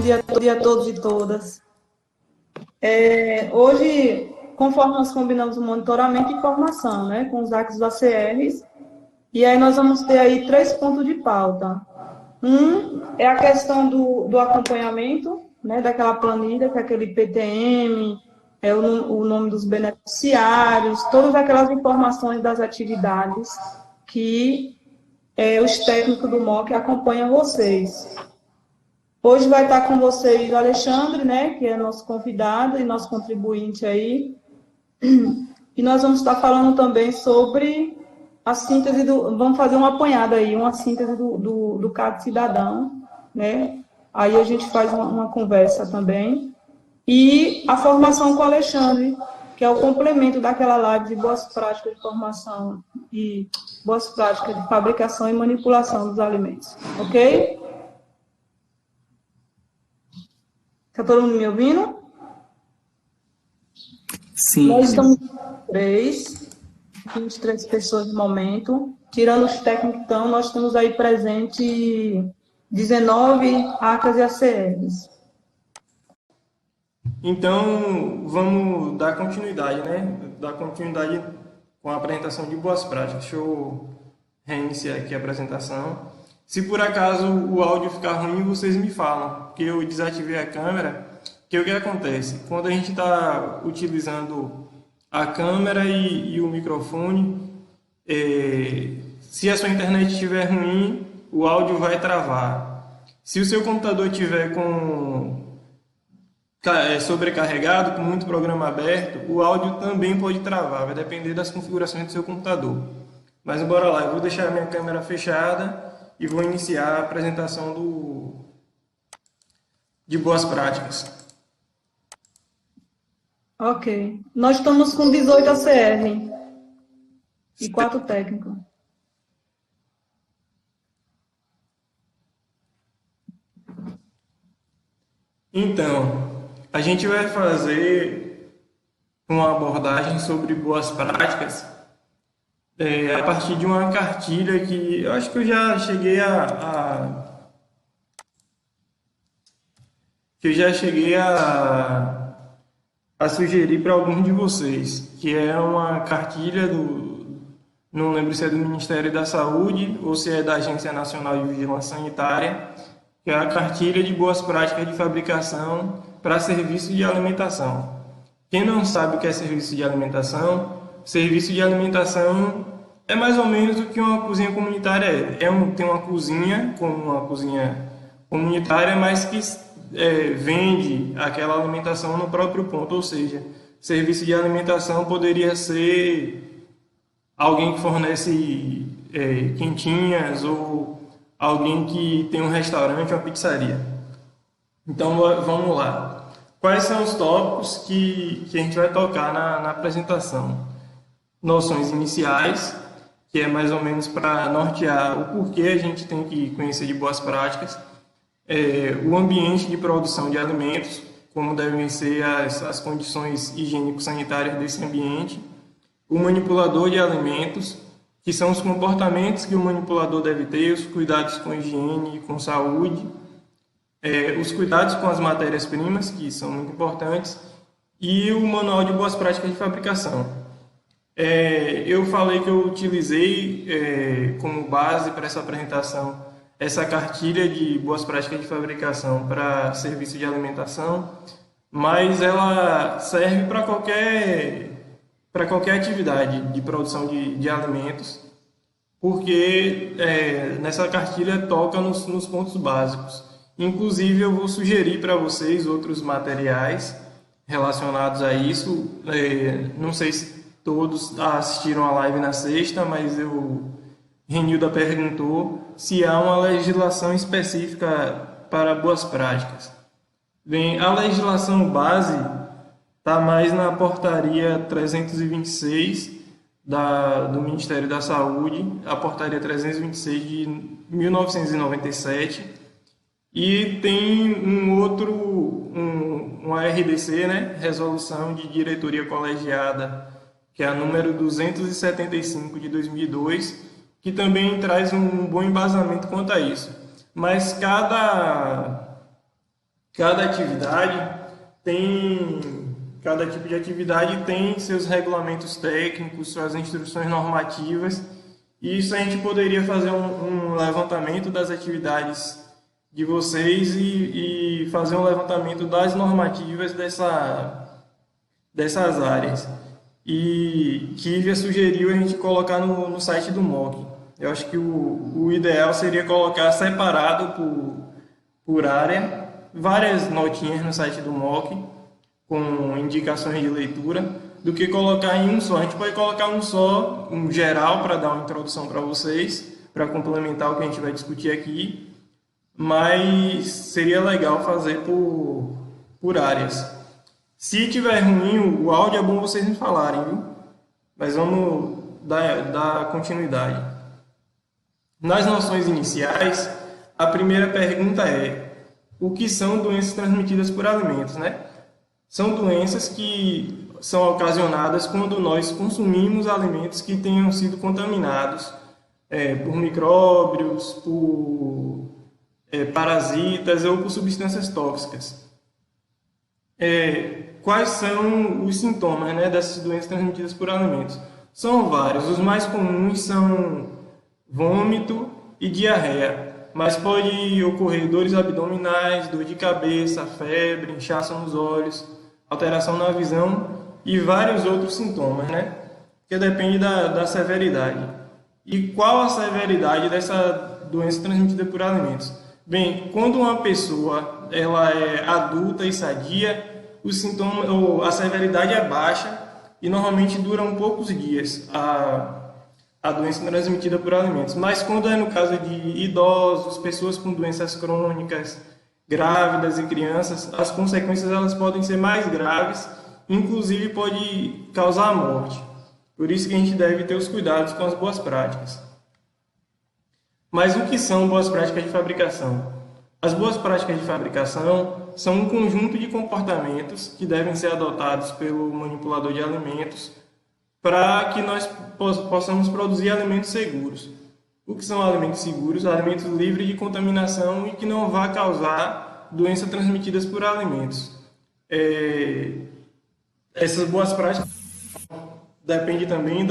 dia a todos e todas. Hoje, conforme nós combinamos o monitoramento e formação, né, com os ACs do ACRs, e aí nós vamos ter aí 3 pontos de pauta. Um é a questão do acompanhamento, né, daquela planilha, que é aquele PTM, o nome dos beneficiários, todas aquelas informações das atividades que os técnicos do MOC acompanham vocês. Hoje vai estar com vocês o Alexandre, né, que é nosso convidado e nosso contribuinte aí. E nós vamos estar falando também sobre a síntese vamos fazer uma apanhada aí, uma síntese do CAD Cidadão, né? Aí a gente faz uma conversa também. E a formação com o Alexandre, que é o complemento daquela live de boas práticas de formação e boas práticas de fabricação e manipulação dos alimentos. Ok? Está todo mundo me ouvindo? Sim. Nós estamos 23 pessoas no momento. Tirando os técnicos, então, nós temos aí presente 19 ACAs e ACRs. Então, vamos dar continuidade, né? Dar continuidade com a apresentação de boas práticas. Deixa eu reiniciar aqui a apresentação. Se por acaso o áudio ficar ruim, vocês me falam, porque eu desativei a câmera. Que o que acontece? Quando a gente está utilizando a câmera e o microfone, se a sua internet estiver ruim, o áudio vai travar. Se o seu computador estiver sobrecarregado, com muito programa aberto, o áudio também pode travar, vai depender das configurações do seu computador. Mas bora lá, eu vou deixar a minha câmera fechada e vou iniciar a apresentação de boas práticas. Ok. Nós estamos com 18 ACR e 4 técnicos. Então, a gente vai fazer uma abordagem sobre boas práticas a partir de uma cartilha que eu acho que eu já cheguei a sugerir para alguns de vocês, que é uma cartilha não lembro se é do Ministério da Saúde ou se é da Agência Nacional de Vigilância Sanitária, que é a cartilha de boas práticas de fabricação para serviço de alimentação. Quem não sabe o que é serviço de alimentação é mais ou menos o que uma cozinha comunitária é. Tem uma cozinha, como uma cozinha comunitária, mas que vende aquela alimentação no próprio ponto, ou seja, serviço de alimentação poderia ser alguém que fornece quentinhas ou alguém que tem um restaurante ou uma pizzaria. Então, vamos lá. Quais são os tópicos que a gente vai tocar na apresentação? Noções iniciais, que é mais ou menos para nortear o porquê a gente tem que conhecer de boas práticas. O ambiente de produção de alimentos, como devem ser as condições higiênico-sanitárias desse ambiente. O manipulador de alimentos, que são os comportamentos que o manipulador deve ter, os cuidados com higiene e com saúde, os cuidados com as matérias-primas, que são muito importantes, e o manual de boas práticas de fabricação. Eu falei que eu utilizei como base para essa apresentação essa cartilha de boas práticas de fabricação para serviço de alimentação, mas ela serve para qualquer atividade de produção de alimentos, porque nessa cartilha toca nos pontos básicos. Inclusive, eu vou sugerir para vocês outros materiais relacionados a isso. Não sei se todos assistiram a live na sexta, mas Renilda perguntou se há uma legislação específica para boas práticas. Bem, a legislação base está mais na portaria 326 do Ministério da Saúde, a portaria 326 de 1997, e tem uma RDC, né, Resolução de Diretoria Colegiada, que é a número 275 de 2002, que também traz um bom embasamento quanto a isso. Mas cada Cada atividade cada tipo de atividade tem seus regulamentos técnicos, suas instruções normativas, e isso a gente poderia fazer um levantamento das atividades de vocês e fazer um levantamento das normativas dessas áreas. E Kivia sugeriu a gente colocar no site do MOC. Eu acho que o ideal seria colocar separado por área, várias notinhas no site do MOC, com indicações de leitura, do que colocar em um só. A gente pode colocar um só, um geral, para dar uma introdução para vocês, para complementar o que a gente vai discutir aqui, mas seria legal fazer por áreas. Se tiver ruim o áudio, é bom vocês me falarem, viu? Mas vamos dar continuidade. Nas noções iniciais, a primeira pergunta é: o que são doenças transmitidas por alimentos, né? São doenças que são ocasionadas quando nós consumimos alimentos que tenham sido contaminados por micróbios, por parasitas ou por substâncias tóxicas. Quais são os sintomas, né, dessas doenças transmitidas por alimentos? São vários. Os mais comuns são vômito e diarreia, mas pode ocorrer dores abdominais, dor de cabeça, febre, inchaço nos olhos, alteração na visão e vários outros sintomas, né? Que depende da severidade. E qual a severidade dessa doença transmitida por alimentos? Bem, quando uma pessoa ela é adulta e sadia, os sintomas, ou a severidade é baixa e normalmente duram poucos dias a doença transmitida por alimentos. Mas quando é no caso de idosos, pessoas com doenças crônicas, grávidas e crianças, as consequências elas podem ser mais graves, inclusive pode causar a morte. Por isso que a gente deve ter os cuidados com as boas práticas. Mas o que são boas práticas de fabricação? As boas práticas de fabricação são um conjunto de comportamentos que devem ser adotados pelo manipulador de alimentos para que nós possamos produzir alimentos seguros. O que são alimentos seguros? Alimentos livres de contaminação e que não vá causar doenças transmitidas por alimentos. Essas boas práticas dependem também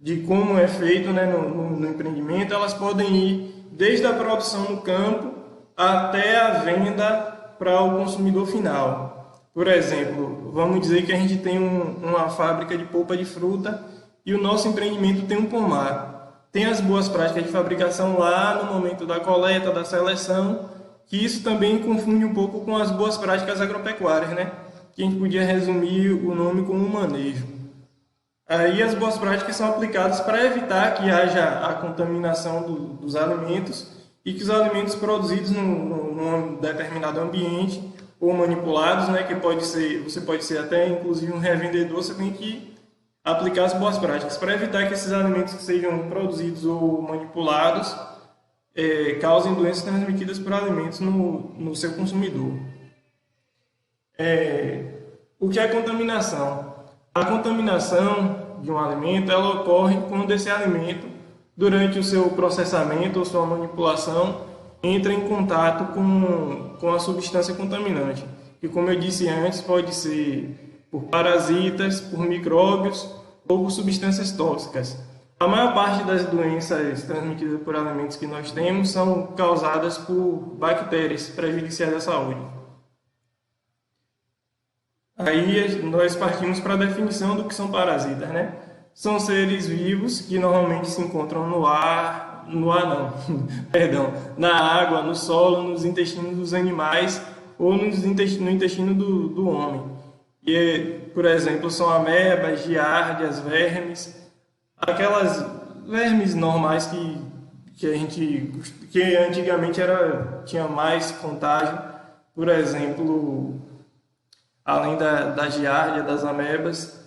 de como é feito, né, no empreendimento. Elas podem ir desde a produção no campo até a venda para o consumidor final. Por exemplo, vamos dizer que a gente tem uma fábrica de polpa de fruta e o nosso empreendimento tem um pomar. Tem as boas práticas de fabricação lá no momento da coleta, da seleção, que isso também confunde um pouco com as boas práticas agropecuárias, né? Que a gente podia resumir o nome como manejo. Aí as boas práticas são aplicadas para evitar que haja a contaminação dos alimentos e que os alimentos produzidos num determinado ambiente ou manipulados, né, que você pode ser até inclusive um revendedor, você tem que aplicar as boas práticas para evitar que esses alimentos que sejam produzidos ou manipulados causem doenças transmitidas por alimentos no seu consumidor. O que é contaminação? A contaminação de um alimento ela ocorre quando esse alimento, durante o seu processamento ou sua manipulação, entra em contato com a substância contaminante, que, como eu disse antes, pode ser por parasitas, por micróbios ou por substâncias tóxicas. A maior parte das doenças transmitidas por alimentos que nós temos são causadas por bactérias prejudiciais à saúde. Aí nós partimos para a definição do que são parasitas, né? São seres vivos que normalmente se encontram na água, no solo, nos intestinos dos animais ou no intestino do homem. E, por exemplo, são amebas, giardias, vermes, aquelas vermes normais que antigamente tinha mais contágio, por exemplo, além da giardia, das amebas,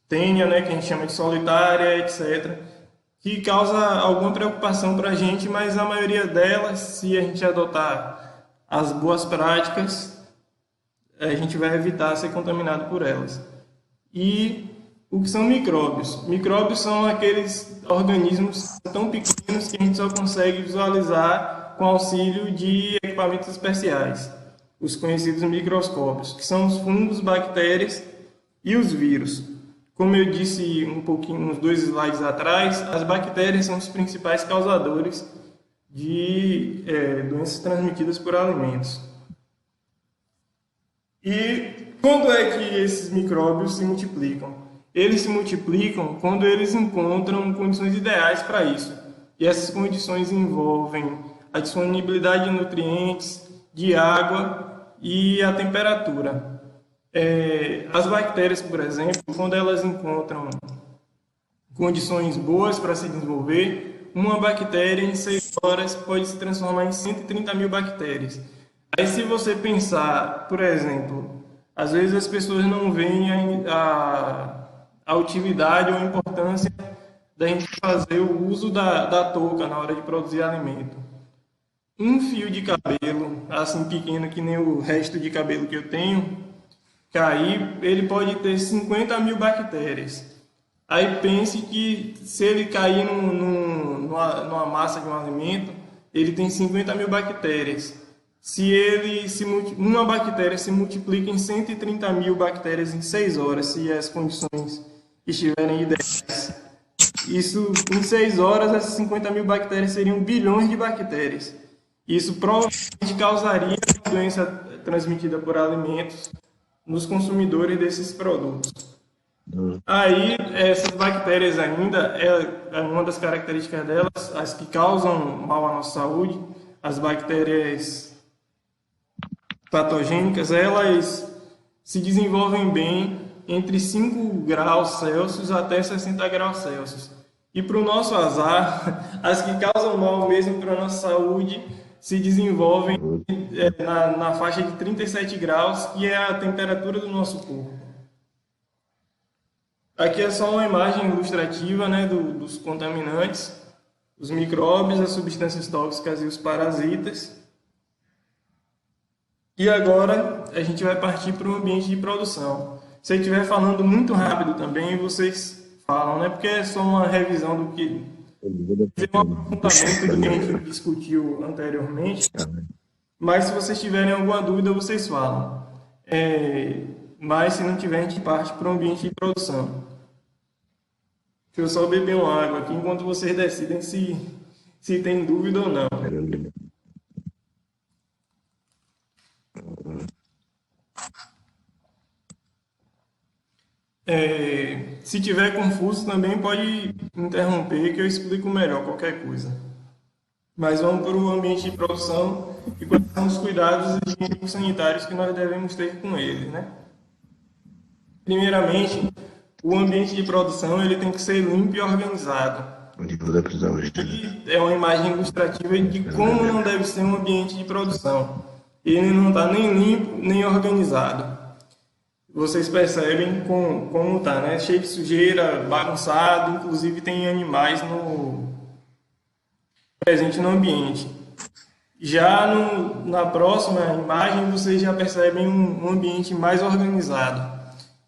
tênia, né, que a gente chama de solitária, etc., que causa alguma preocupação para a gente, mas a maioria delas, se a gente adotar as boas práticas, a gente vai evitar ser contaminado por elas. E o que são micróbios? Micróbios são aqueles organismos tão pequenos que a gente só consegue visualizar com auxílio de equipamentos especiais, os conhecidos microscópios, que são os fungos, bactérias e os vírus. Como eu disse uns 2 slides atrás, as bactérias são os principais causadores de doenças transmitidas por alimentos. E quando é que esses micróbios se multiplicam? Eles se multiplicam quando eles encontram condições ideais para isso. E essas condições envolvem a disponibilidade de nutrientes, de água e a temperatura. As bactérias, por exemplo, quando elas encontram condições boas para se desenvolver, uma bactéria em 6 horas pode se transformar em 130 mil bactérias. Aí se você pensar, por exemplo, às vezes as pessoas não veem a utilidade ou a importância da gente fazer o uso da touca na hora de produzir alimento. Um fio de cabelo, assim pequeno que nem o resto de cabelo que eu tenho, cair, ele pode ter 50 mil bactérias. Aí pense que se ele cair numa massa de um alimento, ele tem 50 mil bactérias. Uma bactéria se multiplica em 130 mil bactérias em 6 horas, se as condições estiverem ideais. Isso, em 6 horas, essas 50 mil bactérias seriam bilhões de bactérias. Isso provavelmente causaria doença transmitida por alimentos nos consumidores desses produtos. Aí, essas bactérias ainda, uma das características delas, as que causam mal à nossa saúde, as bactérias patogênicas, elas se desenvolvem bem entre 5 graus Celsius até 60 graus Celsius. E para o nosso azar, as que causam mal mesmo para a nossa saúde se desenvolvem na faixa de 37 graus, que é a temperatura do nosso corpo. Aqui é só uma imagem ilustrativa, né, dos contaminantes, os micróbios, as substâncias tóxicas e os parasitas. E agora a gente vai partir para o ambiente de produção. Se eu estiver falando muito rápido também, vocês falam, né? Porque é só uma revisão do que... um apontamento do que a gente discutiu anteriormente. Mas se vocês tiverem alguma dúvida, vocês falam. Mas se não tiver, a gente parte para o ambiente de produção. Deixa eu só beber uma água aqui enquanto vocês decidem se tem dúvida ou não. Se tiver confuso também pode interromper que eu explico melhor qualquer coisa. Mas vamos para o ambiente de produção e quais são os cuidados higiênicos sanitários que nós devemos ter com ele, né? Primeiramente, o ambiente de produção ele tem que ser limpo e organizado. E é uma imagem ilustrativa de como não deve ser um ambiente de produção. Ele não está nem limpo nem organizado. Vocês percebem como está, né? Cheio de sujeira, bagunçado, inclusive tem animais presente no ambiente. Já na próxima imagem, vocês já percebem um ambiente mais organizado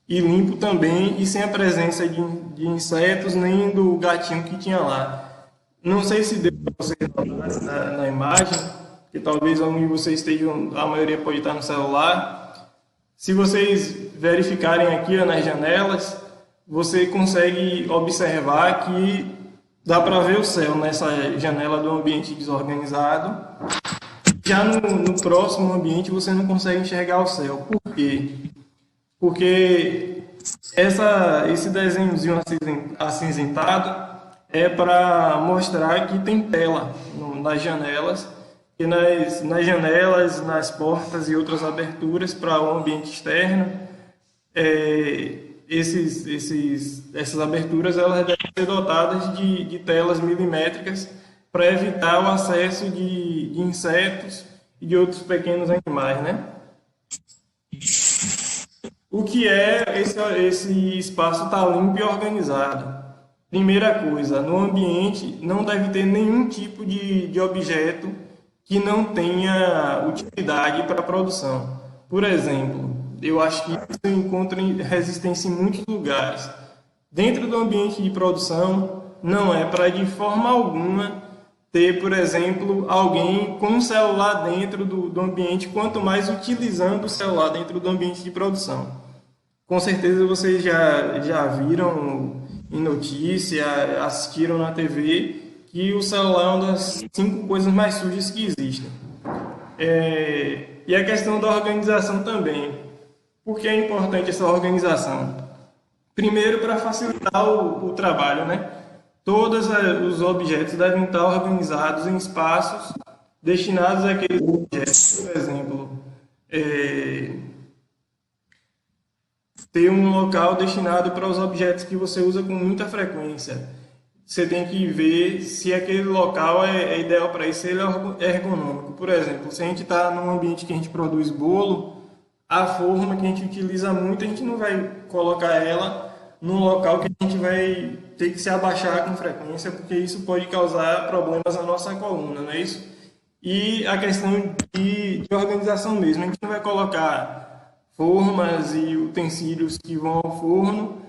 e limpo também, e sem a presença de insetos nem do gatinho que tinha lá. Não sei se deu para vocês notar na imagem, que talvez algum de vocês estejam, a maioria pode estar no celular. Se vocês verificarem aqui nas janelas, você consegue observar que dá para ver o céu nessa janela do ambiente desorganizado. Já no próximo ambiente você não consegue enxergar o céu. Por quê? Porque esse desenhozinho acinzentado é para mostrar que tem tela nas janelas, e nas janelas, nas portas e outras aberturas para o ambiente externo, essas aberturas elas devem ser dotadas de telas milimétricas para evitar o acesso de insetos e de outros pequenos animais, né? O que é esse espaço estar limpo e organizado? Primeira coisa, no ambiente não deve ter nenhum tipo de objeto que não tenha utilidade para a produção. Por exemplo, eu acho que isso encontra resistência em muitos lugares. Dentro do ambiente de produção, não é para de forma alguma ter, por exemplo, alguém com um celular dentro do ambiente, quanto mais utilizando o celular dentro do ambiente de produção. Com certeza vocês já viram em notícia, assistiram na TV, que o celular é uma das 5 coisas mais sujas que existem. E a questão da organização também. Por que é importante essa organização? Primeiro, para facilitar o trabalho, né? Todos os objetos devem estar organizados em espaços destinados àqueles objetos. Por exemplo, ter um local destinado para os objetos que você usa com muita frequência. Você tem que ver se aquele local é ideal para isso, se ele é ergonômico. Por exemplo, se a gente está num ambiente que a gente produz bolo, a forma que a gente utiliza muito, a gente não vai colocar ela num local que a gente vai ter que se abaixar com frequência, porque isso pode causar problemas na nossa coluna, não é isso? E a questão de organização mesmo, a gente não vai colocar formas e utensílios que vão ao forno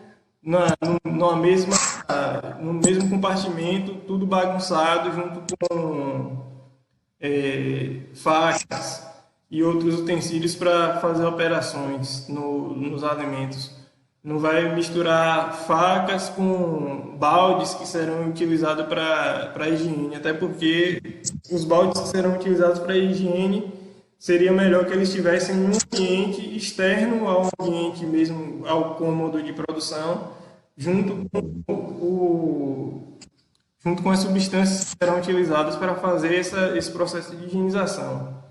no mesmo compartimento, tudo bagunçado, junto com facas e outros utensílios para fazer operações nos alimentos. Não vai misturar facas com baldes que serão utilizados para higiene, até porque os baldes que serão utilizados para higiene seria melhor que eles estivessem em um ambiente externo ao ambiente mesmo, ao cômodo de produção, junto com as substâncias que serão utilizadas para fazer esse processo de higienização.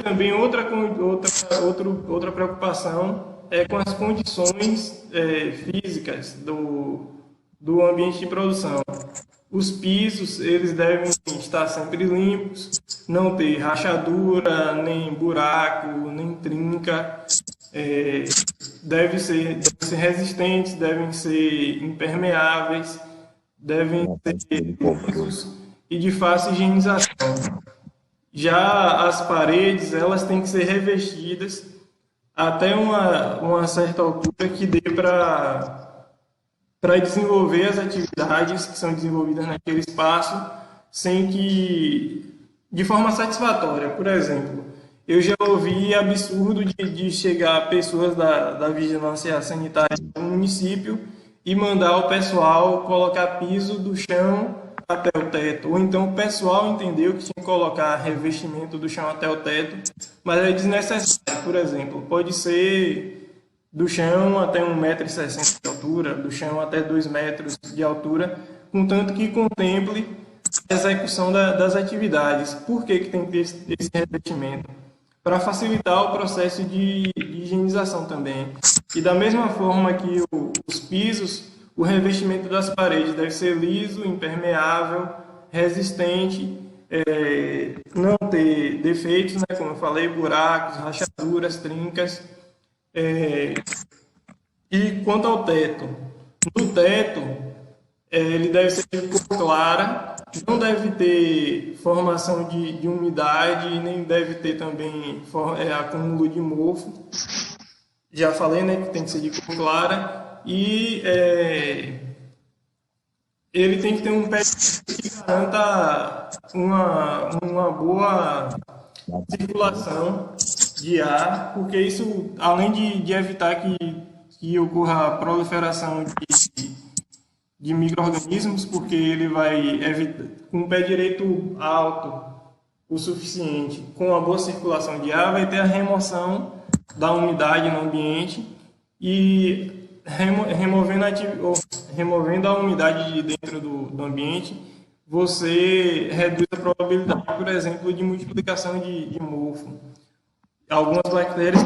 Também outra preocupação é com as condições físicas do ambiente de produção. Os pisos, eles devem estar sempre limpos, não ter rachadura, nem buraco, nem trinca. Devem ser resistentes, devem ser impermeáveis, devem ser lisos e de fácil higienização. Já as paredes, elas têm que ser revestidas até uma certa altura que dê para desenvolver as atividades que são desenvolvidas naquele espaço de forma satisfatória. Por exemplo, eu já ouvi absurdo de chegar pessoas da vigilância sanitária do município e mandar o pessoal colocar piso do chão até o teto. Ou então o pessoal entendeu que tinha que colocar revestimento do chão até o teto, mas é desnecessário. Por exemplo, pode ser do chão até 1,60 m de altura, do chão até 2 metros de altura, contanto que contemple a execução das atividades. Por que tem que ter esse revestimento? Para facilitar o processo de higienização também. E da mesma forma que os pisos, o revestimento das paredes deve ser liso, impermeável, resistente, não ter defeitos, né, como eu falei, buracos, rachaduras, trincas. E quanto ao teto, no teto, ele deve ser de cor clara, não deve ter formação de umidade, nem deve ter também acúmulo de mofo. Já falei, né, que tem que ser de cor clara. E ele tem que ter um pé que garanta uma boa circulação de ar, porque isso, além de evitar que ocorra a proliferação de micro-organismos, porque ele vai evitar, com o pé direito alto o suficiente, com uma boa circulação de ar, vai ter a remoção da umidade no ambiente e removendo a umidade de dentro do ambiente, você reduz a probabilidade, por exemplo, de multiplicação de mofo. Algumas bactérias,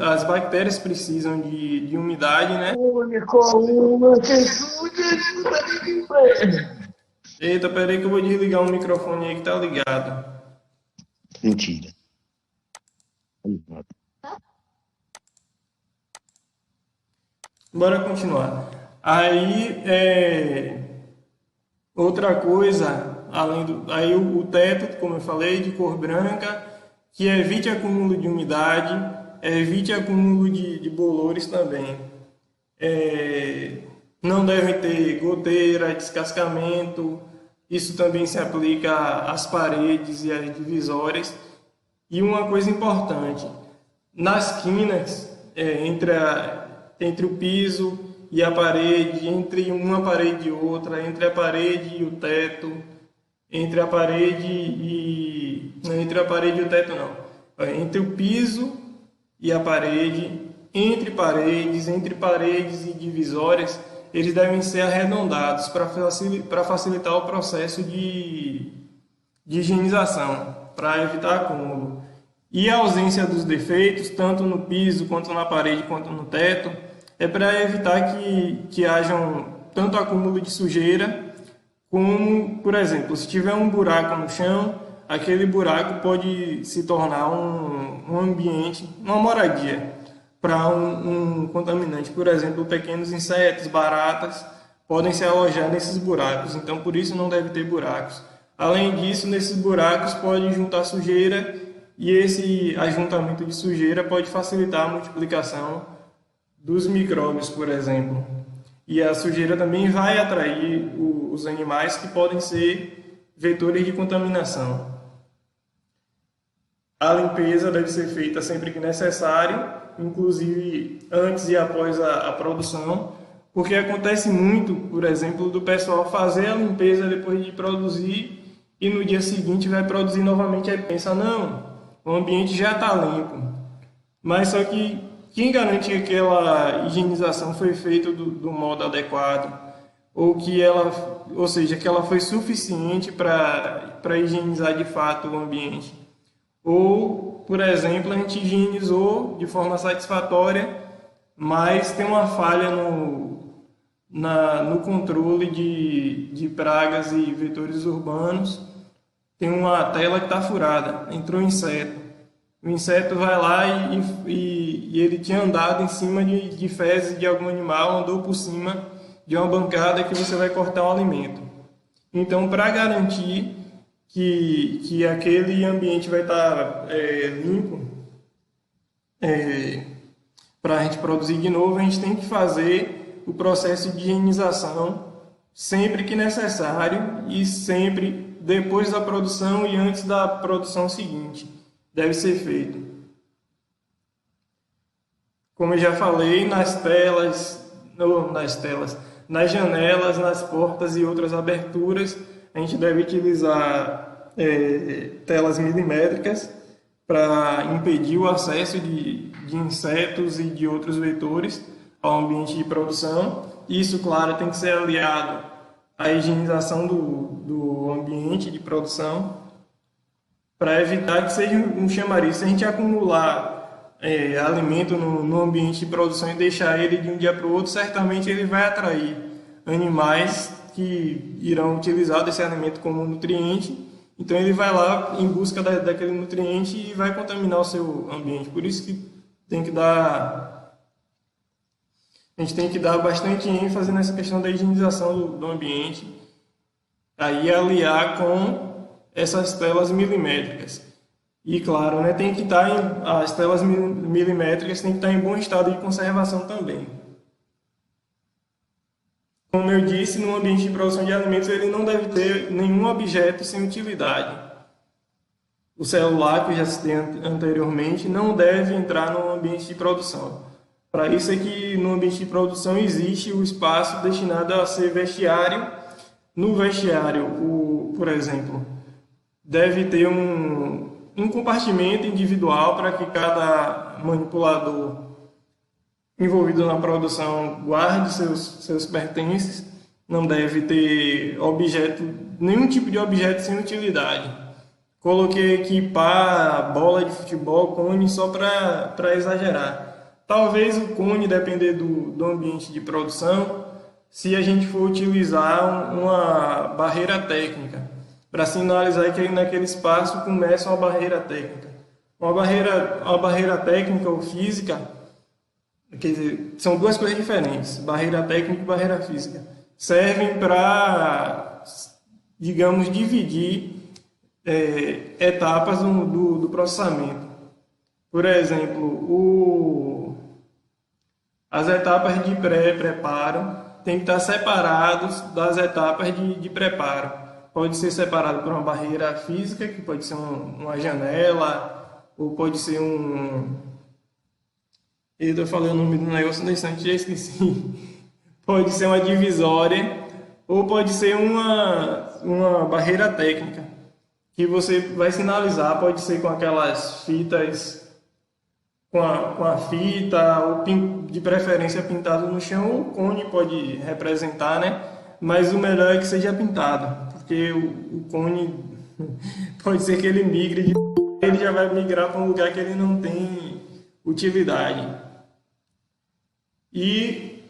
as bactérias precisam de umidade, né? Eita, peraí que eu vou desligar o microfone aí que tá ligado. Mentira. Bora continuar. Aí, outra coisa, aí o teto, como eu falei, de cor branca, que evite acúmulo de umidade, evite acúmulo de bolores também. não devem ter goteira, descascamento. Isso também se aplica às paredes e às divisórias. E uma coisa importante, nas quinas, entre o piso e a parede, entre uma parede e outra, entre a parede e o teto, entre a parede e... não, entre a parede e o teto não. Entre o piso e a parede, entre paredes e divisórias, eles devem ser arredondados para facilitar o processo de higienização, para evitar acúmulo. E a ausência dos defeitos, tanto no piso, quanto na parede, quanto no teto, é para evitar que hajam tanto acúmulo de sujeira, como, por exemplo, se tiver um buraco no chão, aquele buraco pode se tornar um ambiente, uma moradia para um contaminante. Por exemplo, pequenos insetos, baratas, podem se alojar nesses buracos, então por isso não deve ter buracos. Além disso, nesses buracos pode juntar sujeira e esse ajuntamento de sujeira pode facilitar a multiplicação dos micróbios, por exemplo. E a sujeira também vai atrair os animais que podem ser vetores de contaminação. A limpeza deve ser feita sempre que necessário, inclusive antes e após a produção, porque acontece muito, por exemplo, do pessoal fazer a limpeza depois de produzir e no dia seguinte vai produzir novamente e pensa, não, o ambiente já está limpo. Mas só que quem garante que aquela higienização foi feita do modo adequado, ou seja, que ela foi suficiente para higienizar de fato o ambiente? Ou, por exemplo, a gente higienizou de forma satisfatória, mas tem uma falha no controle de pragas e vetores urbanos, tem uma tela que está furada, entrou um inseto. O inseto vai lá e ele tinha andado em cima de fezes de algum animal, andou por cima de uma bancada que você vai cortar o alimento. Então, para garantir que aquele ambiente vai estar limpo, para a gente produzir de novo, a gente tem que fazer o processo de higienização sempre que necessário e sempre depois da produção e antes da produção seguinte. Deve ser feito. Como eu já falei, nas janelas, nas portas e outras aberturas, a gente deve utilizar telas milimétricas para impedir o acesso de insetos e de outros vetores ao ambiente de produção. Isso, claro, tem que ser aliado à higienização do ambiente de produção, para evitar que seja um chamariz. Se a gente acumular alimento no ambiente de produção e deixar ele de um dia para o outro, certamente ele vai atrair animais que irão utilizar desse alimento como nutriente. Então ele vai lá em busca daquele nutriente e vai contaminar o seu ambiente. Por isso que a gente tem que dar bastante ênfase nessa questão da higienização do ambiente, aí aliar com essas telas milimétricas. E claro, né, as telas milimétricas têm que estar em bom estado de conservação também. Como eu disse, no ambiente de produção de alimentos ele não deve ter nenhum objeto sem utilidade. O celular, que eu já citei anteriormente, não deve entrar no ambiente de produção. Para isso é que no ambiente de produção existe o espaço destinado a ser vestiário. No vestiário, por exemplo, deve ter um compartimento individual para que cada manipulador envolvido na produção guarde seus pertences. Não deve ter nenhum tipo de objeto sem utilidade. Coloquei aqui pá, bola de futebol, cone, só para exagerar. Talvez o cone, depender do ambiente de produção, se a gente for utilizar uma barreira técnica, para sinalizar que naquele espaço começa uma barreira técnica. Uma barreira técnica ou física, quer dizer, são duas coisas diferentes, barreira técnica e barreira física. Servem para, digamos, dividir etapas do processamento. Por exemplo, as etapas de pré-preparo tem que estar separados das etapas de preparo. Pode ser separado por uma barreira física, que pode ser uma janela, ou pode ser eu falei o nome do negócio no instante, já esqueci. Pode ser uma divisória, ou pode ser uma barreira técnica, que você vai sinalizar, pode ser com aquelas fitas, com a fita, ou de preferência pintado no chão, ou o cone pode representar, né? Mas o melhor é que seja pintado, porque o cone pode ser que ele migre, ele já vai migrar para um lugar que ele não tem utilidade. E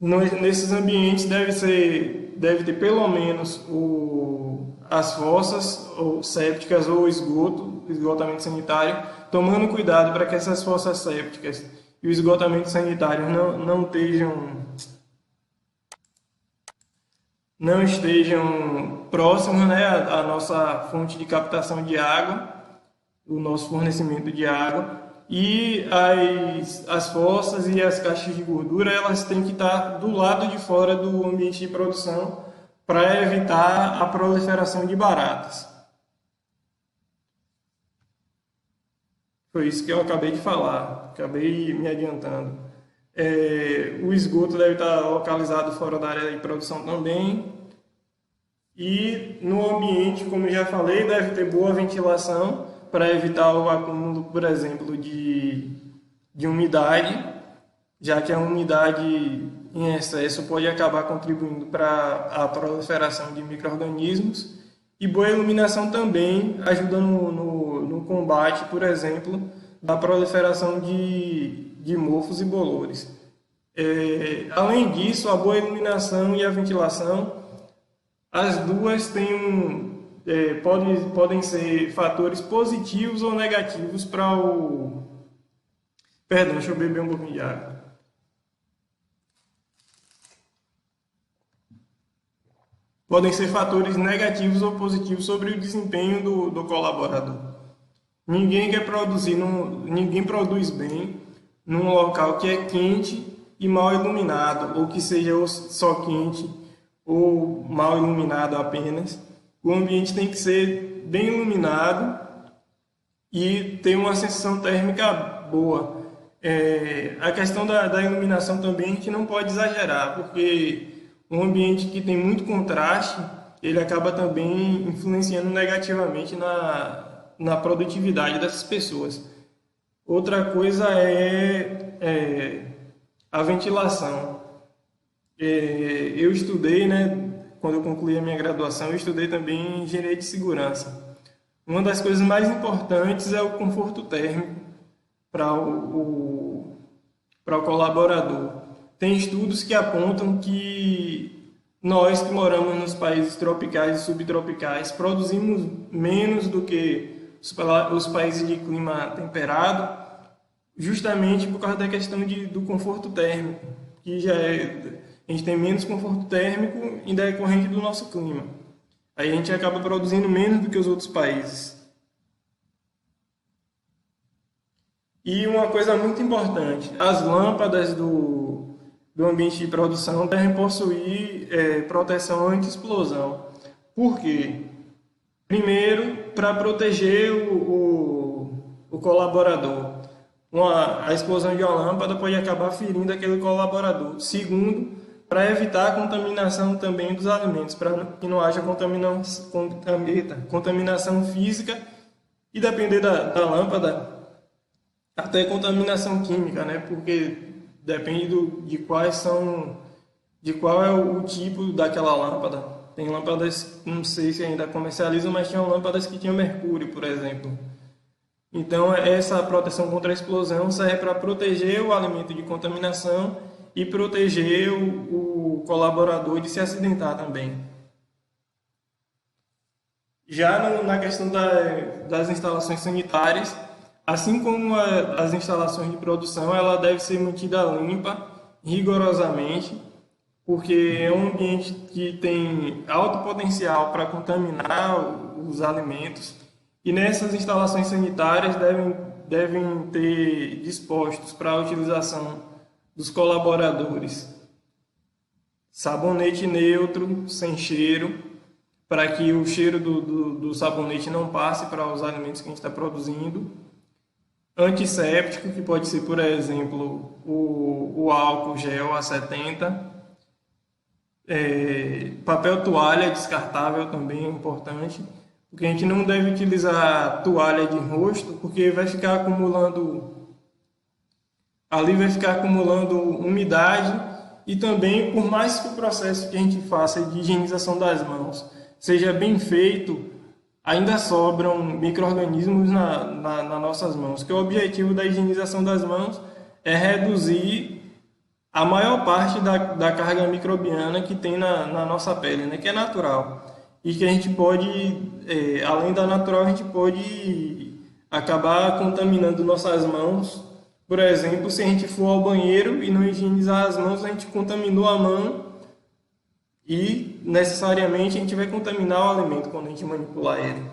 nesses ambientes deve ter pelo menos as fossas ou sépticas ou esgotamento sanitário, tomando cuidado para que essas fossas sépticas e o esgotamento sanitário não estejam próximos, né, à nossa fonte de captação de água, o nosso fornecimento de água. E as fossas e as caixas de gordura, elas têm que estar do lado de fora do ambiente de produção para evitar a proliferação de baratas. Foi isso que eu acabei de falar, acabei me adiantando. O esgoto deve estar localizado fora da área de produção também. E no ambiente, como eu já falei, deve ter boa ventilação para evitar o acúmulo, por exemplo, de umidade, já que a umidade em excesso pode acabar contribuindo para a proliferação de micro-organismos. E boa iluminação também ajuda no combate, por exemplo, da proliferação de mofos e bolores. Além disso, a boa iluminação e a ventilação, as duas podem ser fatores positivos ou negativos para o... Perdão, deixa eu beber um pouquinho de água. Podem ser fatores negativos ou positivos sobre o desempenho do colaborador. Ninguém produz bem num local que é quente e mal iluminado, ou que seja só quente ou mal iluminado apenas. O ambiente tem que ser bem iluminado e ter uma sensação térmica boa. A questão da iluminação também a gente não pode exagerar, porque um ambiente que tem muito contraste, ele acaba também influenciando negativamente na produtividade dessas pessoas. Outra coisa é a ventilação. Eu estudei, né, quando eu concluí a minha graduação, eu estudei também engenharia de segurança. Uma das coisas mais importantes é o conforto térmico para o colaborador. Tem estudos que apontam que nós que moramos nos países tropicais e subtropicais produzimos menos do que os países de clima temperado, justamente por causa da questão do conforto térmico, que a gente tem menos conforto térmico em decorrente do nosso clima. Aí a gente acaba produzindo menos do que os outros países. E uma coisa muito importante, as lâmpadas do ambiente de produção devem possuir proteção anti-explosão. Por quê? Primeiro, para proteger o colaborador. A explosão de uma lâmpada pode acabar ferindo aquele colaborador. Segundo, para evitar a contaminação também dos alimentos, para que não haja contaminação física e, depender da lâmpada, até contaminação química, né? Porque depende de qual é o tipo daquela lâmpada. Tem lâmpadas, não sei se ainda comercializam, mas tinham lâmpadas que tinham mercúrio, por exemplo. Então, essa proteção contra a explosão serve para proteger o alimento de contaminação e proteger o colaborador de se acidentar também. Já na questão das instalações sanitárias, assim como as instalações de produção, ela deve ser mantida limpa rigorosamente, porque é um ambiente que tem alto potencial para contaminar os alimentos. E nessas instalações sanitárias devem ter dispostos para a utilização dos colaboradores sabonete neutro, sem cheiro, para que o cheiro do sabonete não passe para os alimentos que a gente está produzindo. Antisséptico, que pode ser, por exemplo, o álcool gel A70. Papel toalha descartável também é importante, porque a gente não deve utilizar toalha de rosto, porque vai ficar acumulando umidade, e também, por mais que o processo que a gente faça de higienização das mãos seja bem feito, ainda sobram micro-organismos nas nossas mãos, que o objetivo da higienização das mãos é reduzir a maior parte da carga microbiana que tem na nossa pele, né, que é natural. E que a gente pode, além da natural, a gente pode acabar contaminando nossas mãos. Por exemplo, se a gente for ao banheiro e não higienizar as mãos, a gente contaminou a mão e necessariamente a gente vai contaminar o alimento quando a gente manipular ele.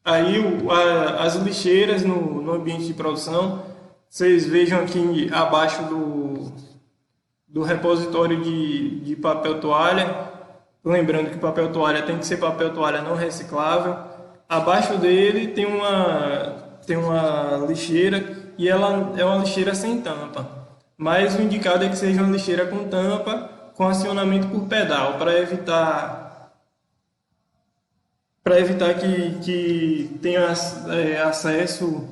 Aí as lixeiras no ambiente de produção, vocês vejam aqui abaixo do repositório de papel toalha, lembrando que papel toalha tem que ser papel toalha não reciclável. Abaixo dele tem uma lixeira, e ela é uma lixeira sem tampa, mas o indicado é que seja uma lixeira com tampa, com acionamento por pedal, para evitar que tenha acesso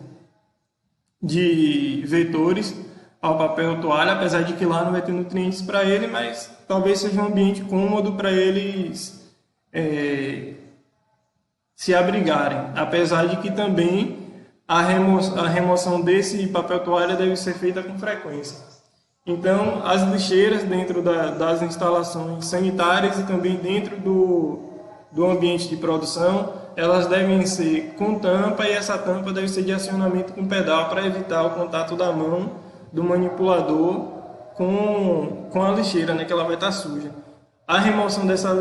de vetores ao papel toalha, apesar de que lá não vai ter nutrientes para ele, mas talvez seja um ambiente cômodo para eles se abrigarem, apesar de que também a remoção desse papel toalha deve ser feita com frequência. Então, as lixeiras dentro das instalações sanitárias e também dentro do ambiente de produção, elas devem ser com tampa, e essa tampa deve ser de acionamento com pedal para evitar o contato da mão do manipulador com a lixeira, né, que ela vai estar suja. A remoção dessa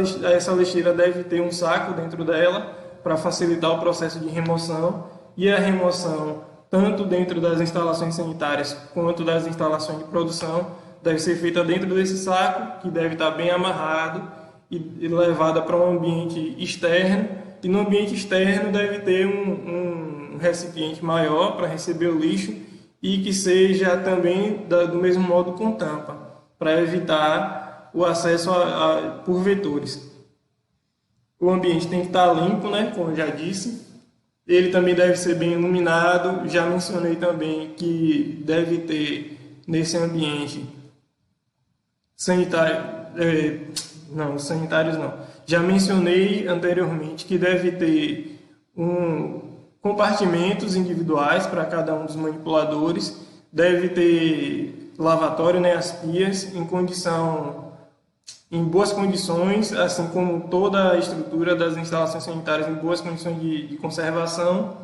lixeira deve ter um saco dentro dela para facilitar o processo de remoção, e a remoção, tanto dentro das instalações sanitárias quanto das instalações de produção, deve ser feita dentro desse saco, que deve estar bem amarrado e levada para um ambiente externo. E no ambiente externo deve ter um recipiente maior para receber o lixo, e que seja também do mesmo modo com tampa, para evitar o acesso por vetores. O ambiente tem que estar limpo, né, como eu já disse. Ele também deve ser bem iluminado. Já mencionei também que deve ter nesse ambiente sanitários não. Já mencionei anteriormente que deve ter compartimentos individuais para cada um dos manipuladores. Deve ter lavatório, né, as pias em boas condições, assim como toda a estrutura das instalações sanitárias em boas condições de conservação,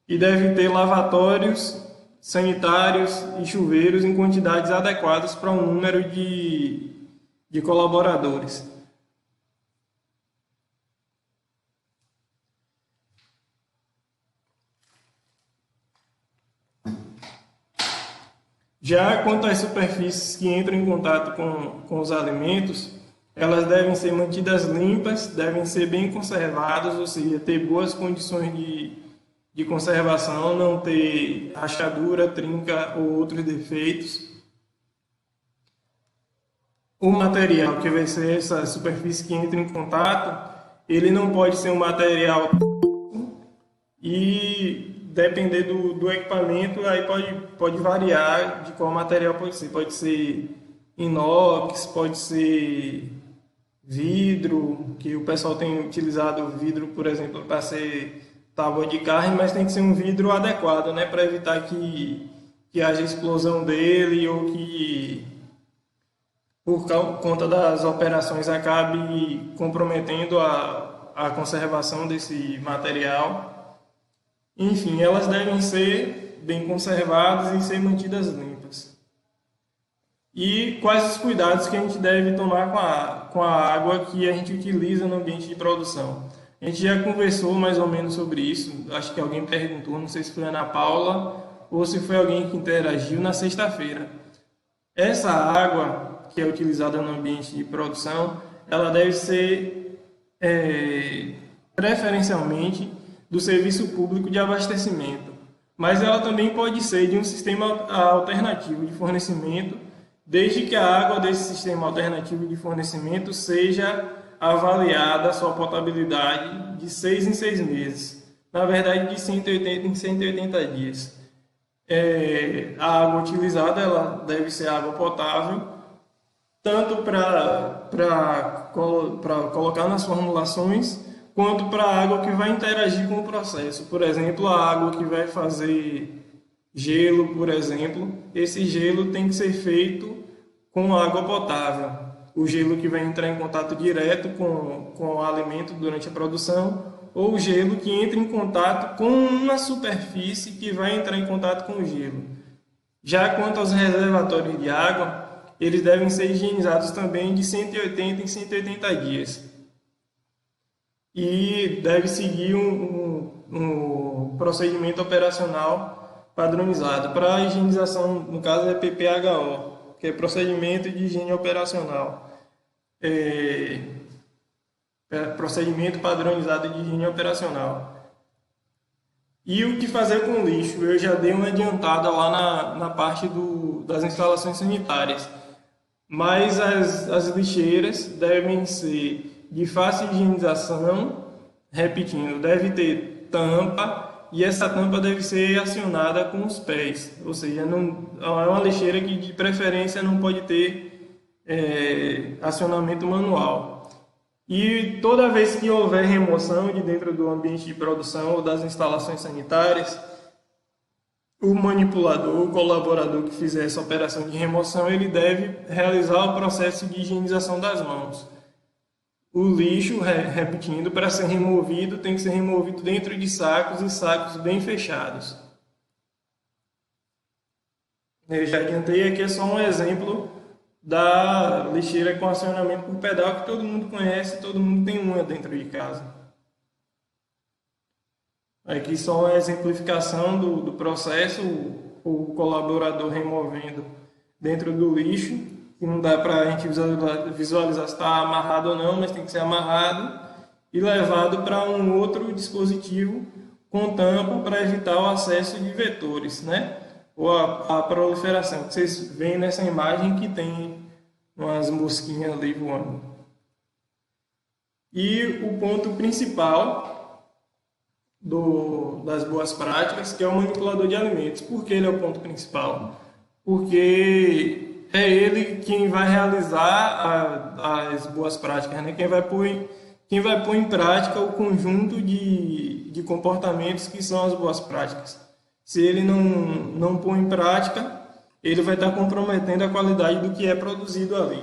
e deve ter lavatórios sanitários e chuveiros em quantidades adequadas para um número de colaboradores. Já quanto às superfícies que entram em contato com os alimentos, elas devem ser mantidas limpas, devem ser bem conservadas, ou seja, ter boas condições de conservação, não ter rachadura, trinca ou outros defeitos. O material que vai ser essa superfície que entra em contato, ele não pode ser um material, e depender do equipamento, aí pode variar de qual material pode ser. Pode ser inox, pode ser vidro, que o pessoal tem utilizado vidro, por exemplo, para ser tábua de carne, mas tem que ser um vidro adequado, né, para evitar que haja explosão dele, ou que, por conta das operações, acabe comprometendo a conservação desse material. Enfim, elas devem ser bem conservadas e ser mantidas limpas. E quais os cuidados que a gente deve tomar com a água que a gente utiliza no ambiente de produção? A gente já conversou mais ou menos sobre isso, acho que alguém perguntou, não sei se foi a Ana Paula ou se foi alguém que interagiu na sexta-feira. Essa água que é utilizada no ambiente de produção, ela deve ser preferencialmente do serviço público de abastecimento, mas ela também pode ser de um sistema alternativo de fornecimento, desde que a água desse sistema alternativo de fornecimento seja avaliada a sua potabilidade de 6 em 6 meses, na verdade de 180 em 180 dias. A água utilizada ela deve ser água potável, tanto para colocar nas formulações, quanto para a água que vai interagir com o processo. Por exemplo, a água que vai fazer gelo, por exemplo, esse gelo tem que ser feito com água potável. O gelo que vai entrar em contato direto com o alimento durante a produção, ou o gelo que entra em contato com uma superfície que vai entrar em contato com o gelo. Já quanto aos reservatórios de água, eles devem ser higienizados também de 180 em 180 dias. E deve seguir um procedimento operacional padronizado. Para a higienização, no caso é PPHO, que é Procedimento de Higiene Operacional. Procedimento padronizado de higiene operacional. E o que fazer com o lixo? Eu já dei uma adiantada lá na parte das instalações sanitárias. Mas as lixeiras devem ser de fácil higienização, repetindo, deve ter tampa e essa tampa deve ser acionada com os pés, ou seja, não, é uma lixeira que de preferência não pode ter acionamento manual. E toda vez que houver remoção de dentro do ambiente de produção ou das instalações sanitárias, o manipulador, o colaborador que fizer essa operação de remoção, ele deve realizar o processo de higienização das mãos. O lixo, repetindo, para ser removido, tem que ser removido dentro de sacos e sacos bem fechados. Eu já adiantei, aqui é só um exemplo da lixeira com acionamento por pedal que todo mundo conhece, todo mundo tem uma dentro de casa. Aqui só uma exemplificação do processo, o colaborador removendo dentro do lixo, que não dá para a gente visualizar se está amarrado ou não, mas tem que ser amarrado e levado para um outro dispositivo com tampa para evitar o acesso de vetores, né? Ou a proliferação, que vocês veem nessa imagem que tem umas mosquinhas ali voando. E o ponto principal das boas práticas, que é o manipulador de alimentos. Por que ele é o ponto principal? Porque é ele quem vai realizar as boas práticas, né? Quem vai pôr em prática o conjunto de comportamentos que são as boas práticas. Se ele não pôr em prática, ele vai estar comprometendo a qualidade do que é produzido ali.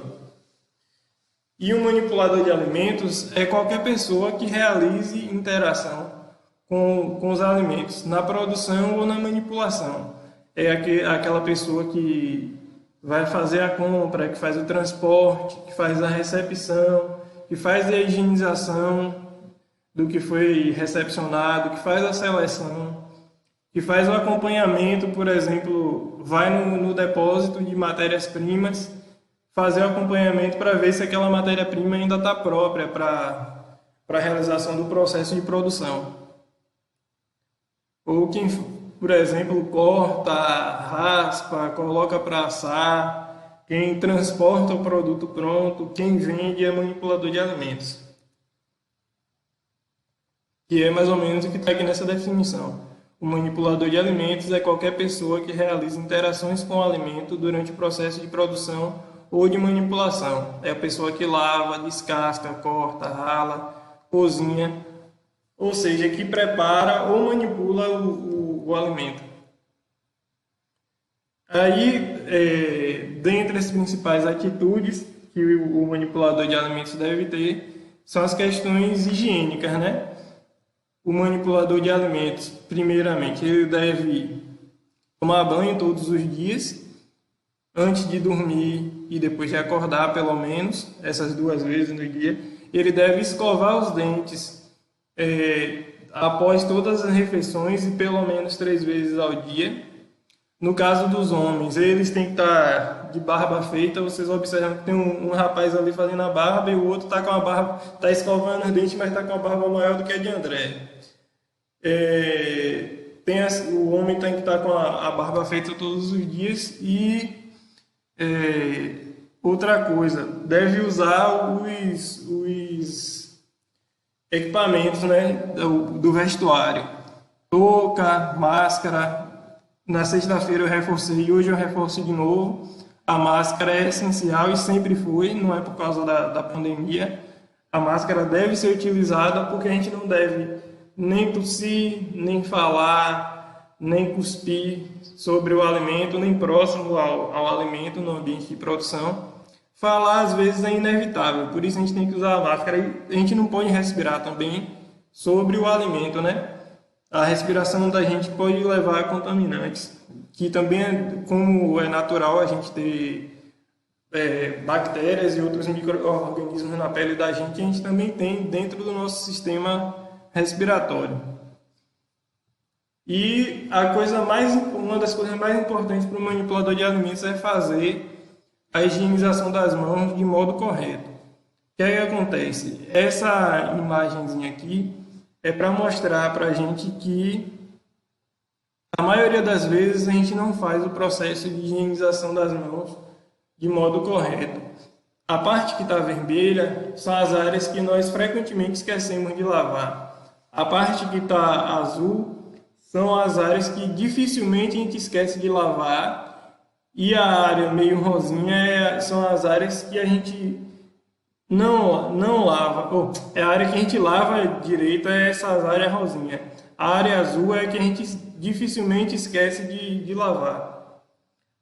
E o manipulador de alimentos é qualquer pessoa que realize interação com os alimentos, na produção ou na manipulação. É aquela pessoa que vai fazer a compra, que faz o transporte, que faz a recepção, que faz a higienização do que foi recepcionado, que faz a seleção, que faz o acompanhamento, por exemplo, vai no depósito de matérias-primas, fazer o acompanhamento para ver se aquela matéria-prima ainda está própria para a realização do processo de produção. Ou quem, por exemplo, corta, raspa, coloca para assar, quem transporta o produto pronto, quem vende é manipulador de alimentos. Que é mais ou menos o que está aqui nessa definição. O manipulador de alimentos é qualquer pessoa que realiza interações com o alimento durante o processo de produção ou de manipulação. É a pessoa que lava, descasca, corta, rala, cozinha, ou seja, que prepara ou manipula o alimento. Aí, dentre as principais atitudes que o manipulador de alimentos deve ter, são as questões higiênicas, né? O manipulador de alimentos, primeiramente, ele deve tomar banho todos os dias, antes de dormir e depois de acordar, pelo menos, essas 2 vezes no dia. Ele deve escovar os dentes após todas as refeições e pelo menos 3 vezes ao dia. No caso dos homens, eles têm que estar de barba feita. Vocês observam que tem um rapaz ali fazendo a barba e o outro está com a barba, está escovando os dentes, mas está com a barba maior do que a de André. O homem tem que estar com a barba feita todos os dias e outra coisa, deve usar os equipamentos, né, do vestuário, touca, máscara. Na sexta-feira eu reforcei e hoje eu reforço de novo. A máscara é essencial e sempre foi, não é por causa da pandemia. A máscara deve ser utilizada porque a gente não deve nem tossir, nem falar, nem cuspir sobre o alimento, nem próximo ao alimento no ambiente de produção. Falar às vezes é inevitável, por isso a gente tem que usar a máscara e a gente não pode respirar também sobre o alimento, né? A respiração da gente pode levar a contaminantes, que também, como é natural a gente ter bactérias e outros micro-organismos na pele da gente, a gente também tem dentro do nosso sistema respiratório. E uma das coisas mais importantes para o manipulador de alimentos é fazer a higienização das mãos de modo correto. O que é que acontece? Essa imagenzinha aqui é para mostrar para a gente que a maioria das vezes a gente não faz o processo de higienização das mãos de modo correto. A parte que está vermelha são as áreas que nós frequentemente esquecemos de lavar. A parte que está azul são as áreas que dificilmente a gente esquece de lavar. E a área meio rosinha são as áreas que a gente não lava. É a área que a gente lava direito, é essas áreas rosinha. A área azul é que a gente dificilmente esquece de lavar.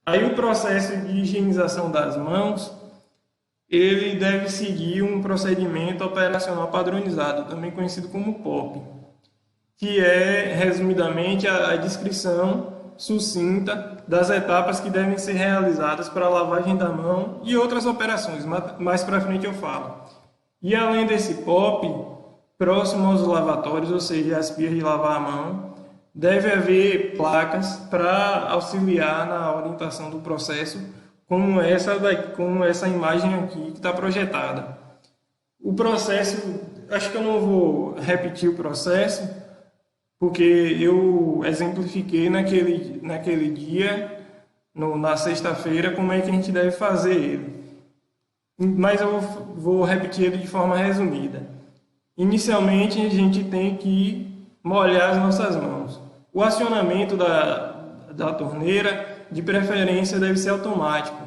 Aí o processo de higienização das mãos, ele deve seguir um procedimento operacional padronizado, também conhecido como POP, que é, resumidamente, a descrição sucinta das etapas que devem ser realizadas para a lavagem da mão e outras operações, mais para frente eu falo. E além desse POP, próximo aos lavatórios, ou seja, as pias de lavar a mão, deve haver placas para auxiliar na orientação do processo, como essa imagem aqui que está projetada. O processo, acho que eu não vou repetir o processo, porque eu exemplifiquei naquele dia, na sexta-feira, como é que a gente deve fazer ele. Mas eu vou repetir ele de forma resumida. Inicialmente, a gente tem que molhar as nossas mãos. O acionamento da torneira, de preferência, deve ser automático.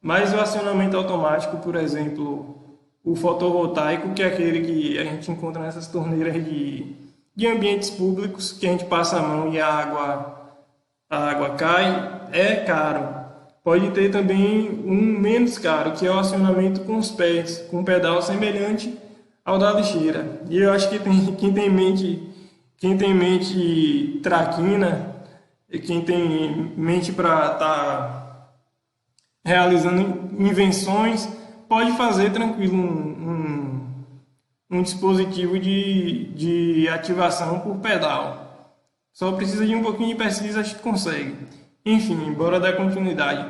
Mas o acionamento automático, por exemplo, o fotovoltaico, que é aquele que a gente encontra nessas torneiras de ambientes públicos, que a gente passa a mão e a água cai, é caro. Pode ter também um menos caro, que é o acionamento com os pés, com um pedal semelhante ao da lixeira. E eu acho que quem tem mente traquina, e quem tem mente para estar realizando invenções, pode fazer tranquilo um dispositivo de ativação por pedal. Só precisa de um pouquinho de pesquisa, acho que consegue. Enfim, bora dar continuidade.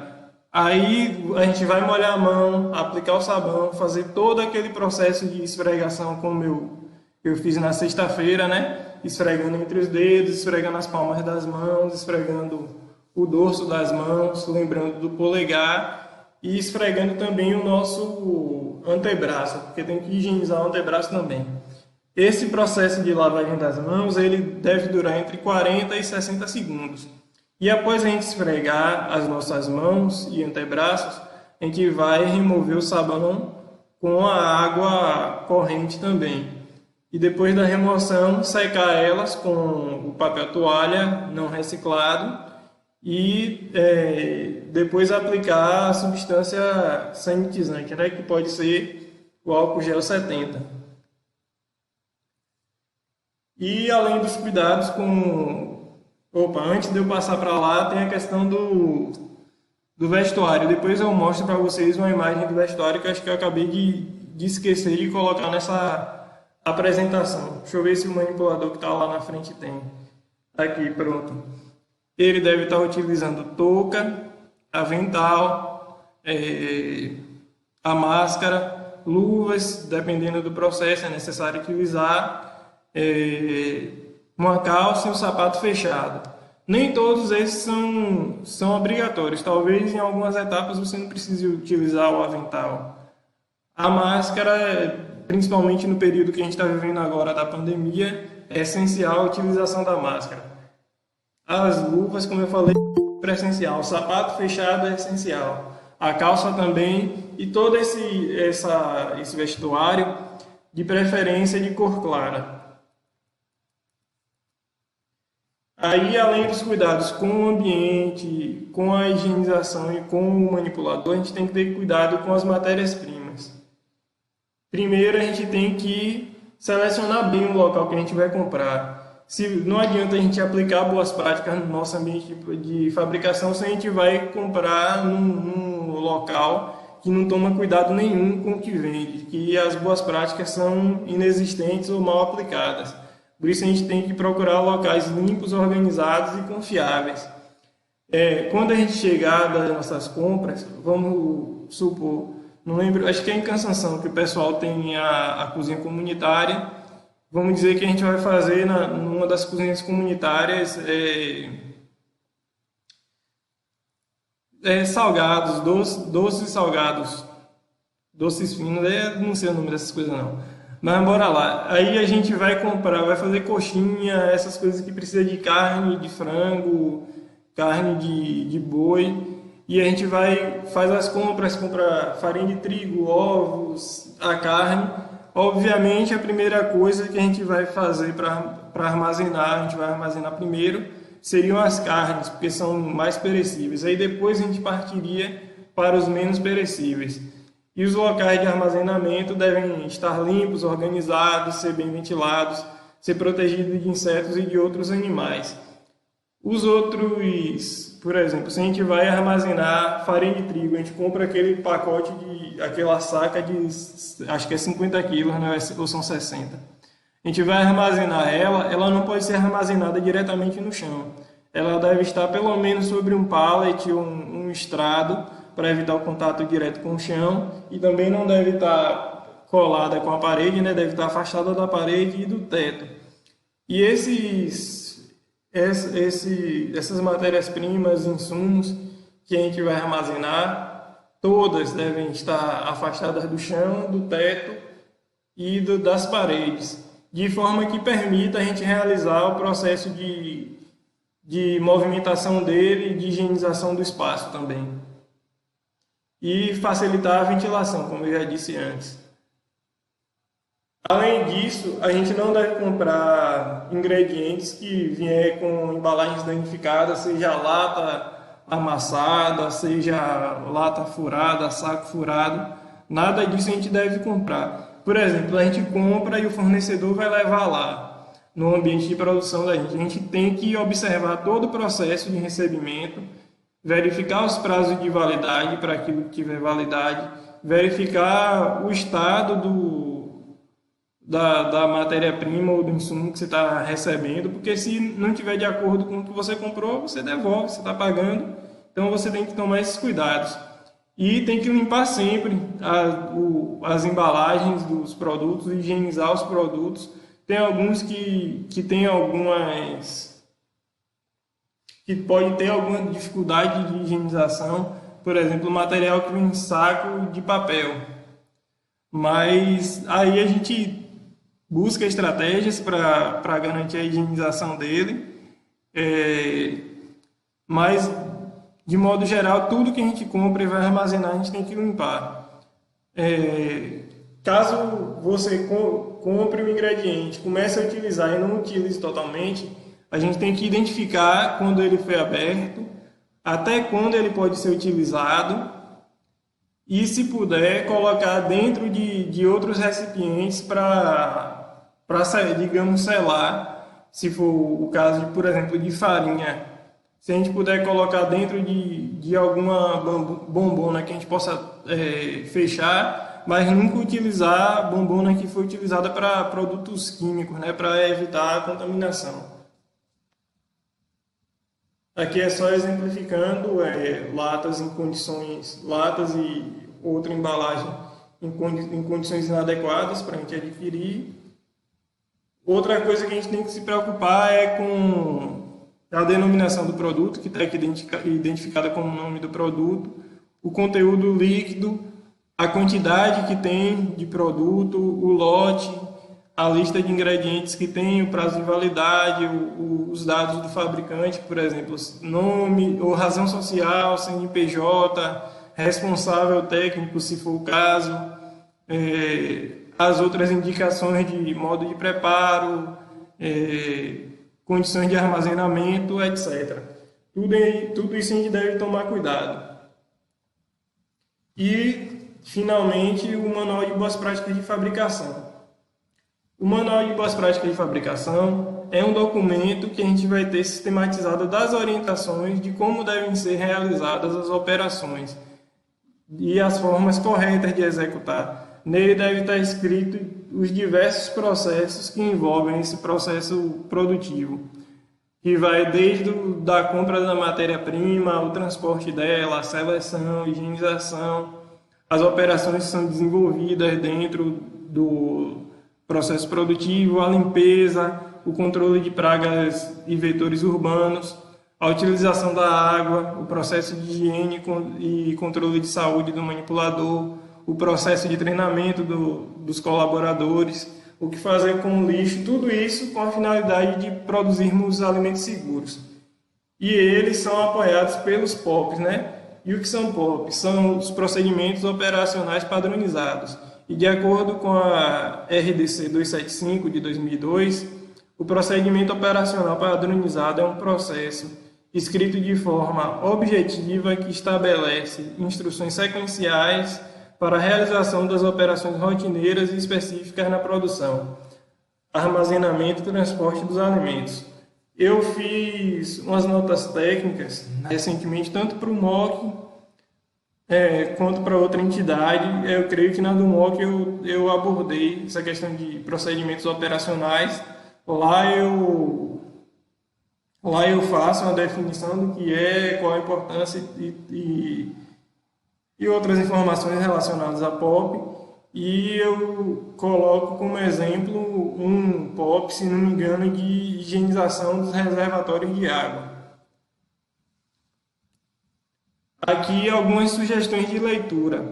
Aí a gente vai molhar a mão, aplicar o sabão, fazer todo aquele processo de esfregação como eu fiz na sexta-feira, né? Esfregando entre os dedos, esfregando as palmas das mãos, esfregando o dorso das mãos, lembrando do polegar e esfregando também o nosso antebraço, porque tem que higienizar o antebraço também. Esse processo de lavagem das mãos, ele deve durar entre 40 e 60 segundos. E após a gente esfregar as nossas mãos e antebraços, a gente vai remover o sabão com a água corrente também. E depois da remoção, secar elas com o papel toalha não reciclado e depois aplicar a substância sanitizante, né, que pode ser o álcool gel 70. E além dos cuidados antes de eu passar para lá, tem a questão do vestuário. Depois eu mostro para vocês uma imagem do vestuário que eu acho que eu acabei de esquecer de colocar nessa apresentação. Deixa eu ver se o manipulador que está lá na frente tem. Aqui, pronto. Ele deve estar utilizando touca, avental, a máscara, luvas, dependendo do processo, é necessário utilizar uma calça e um sapato fechado. Nem todos esses são obrigatórios. Talvez em algumas etapas você não precise utilizar o avental. A máscara, principalmente no período que a gente está vivendo agora da pandemia, é essencial a utilização da máscara. As luvas, como eu falei, é essencial. O sapato fechado é essencial. A calça também e todo esse vestuário, de preferência de cor clara. Aí, além dos cuidados com o ambiente, com a higienização e com o manipulador, a gente tem que ter cuidado com as matérias-primas. Primeiro, a gente tem que selecionar bem o local que a gente vai comprar. Não adianta a gente aplicar boas práticas no nosso ambiente de fabricação se a gente vai comprar num local que não toma cuidado nenhum com o que vende, que as boas práticas são inexistentes ou mal aplicadas. Por isso a gente tem que procurar locais limpos, organizados e confiáveis. Quando a gente chegar das nossas compras, vamos supor, não lembro, acho que é em Cansanção que o pessoal tem a cozinha comunitária. Vamos dizer que a gente vai fazer numa das cozinhas comunitárias salgados, doces salgados, doces finos, não sei o nome dessas coisas não. Mas bora lá. Aí a gente vai comprar, vai fazer coxinha, essas coisas que precisa de carne, de frango, carne de boi. E a gente faz as compras, compra farinha de trigo, ovos, a carne. Obviamente, a primeira coisa que a gente vai fazer para armazenar, a gente vai armazenar primeiro, seriam as carnes, porque são mais perecíveis. Aí depois a gente partiria para os menos perecíveis. E os locais de armazenamento devem estar limpos, organizados, ser bem ventilados, ser protegidos de insetos e de outros animais. Os outros, por exemplo, se a gente vai armazenar farinha de trigo, a gente compra aquele pacote, aquela saca de, acho que é 50 quilos, né, ou são 60. A gente vai armazenar ela não pode ser armazenada diretamente no chão. Ela deve estar pelo menos sobre um pallet ou um estrado, para evitar o contato direto com o chão, e também não deve estar colada com a parede, né? Deve estar afastada da parede e do teto. E essas matérias-primas, insumos que a gente vai armazenar, todas devem estar afastadas do chão, do teto e das paredes, de forma que permita a gente realizar o processo de movimentação dele e de higienização do espaço também. E facilitar a ventilação, como eu já disse antes. Além disso, a gente não deve comprar ingredientes que vier com embalagens danificadas, seja lata amassada, seja lata furada, saco furado. Nada disso a gente deve comprar. Por exemplo, a gente compra e o fornecedor vai levar lá, no ambiente de produção da gente. A gente tem que observar todo o processo de recebimento, verificar os prazos de validade para aquilo que tiver validade, verificar o estado da matéria-prima ou do insumo que você está recebendo, porque se não tiver de acordo com o que você comprou, você devolve, você está pagando, então você tem que tomar esses cuidados. E tem que limpar sempre as embalagens dos produtos, higienizar os produtos. Tem alguns que tem algumas... que pode ter alguma dificuldade de higienização, por exemplo, o material que vem em saco de papel. Mas aí a gente busca estratégias para garantir a higienização dele, mas de modo geral, tudo que a gente compra e vai armazenar, a gente tem que limpar. Caso você compre um ingrediente, comece a utilizar e não utilize totalmente, a gente tem que identificar quando ele foi aberto, até quando ele pode ser utilizado e, se puder, colocar dentro de outros recipientes para, digamos, selar, se for o caso, por exemplo, de farinha. Se a gente puder colocar dentro de alguma bombona que a gente possa fechar, mas nunca utilizar a bombona que foi utilizada para produtos químicos, né, para evitar a contaminação. Aqui é só exemplificando latas em condições, latas e outra embalagem em condições inadequadas para a gente adquirir. Outra coisa que a gente tem que se preocupar é com a denominação do produto, que está aqui identificada como nome do produto, o conteúdo líquido, a quantidade que tem de produto, o lote, a lista de ingredientes que tem, o prazo de validade, os dados do fabricante, por exemplo, nome ou razão social, CNPJ, responsável técnico, se for o caso, as outras indicações de modo de preparo, condições de armazenamento, etc. Tudo isso a gente deve tomar cuidado. E, finalmente, o Manual de Boas Práticas de Fabricação. O Manual de Boas Práticas de Fabricação é um documento que a gente vai ter sistematizado das orientações de como devem ser realizadas as operações e as formas corretas de executar. Nele deve estar escrito os diversos processos que envolvem esse processo produtivo, que vai desde da compra da matéria-prima, o transporte dela, a seleção, higienização, as operações que são desenvolvidas dentro do processo produtivo, a limpeza, o controle de pragas e vetores urbanos, a utilização da água, o processo de higiene e controle de saúde do manipulador, o processo de treinamento dos colaboradores, o que fazer com o lixo, tudo isso com a finalidade de produzirmos alimentos seguros. E eles são apoiados pelos POPs, né? E o que são POPs? São os procedimentos operacionais padronizados. E de acordo com a RDC 275 de 2002, o procedimento operacional padronizado é um processo escrito de forma objetiva que estabelece instruções sequenciais para a realização das operações rotineiras e específicas na produção, armazenamento e transporte dos alimentos. Eu fiz umas notas técnicas recentemente, tanto para o MOC quanto para outra entidade. Eu creio que na do MOC eu abordei essa questão de procedimentos operacionais. Lá eu faço uma definição do que é, qual a importância e outras informações relacionadas à POP. E eu coloco como exemplo um POP, se não me engano, de higienização dos reservatórios de água. Aqui algumas sugestões de leitura.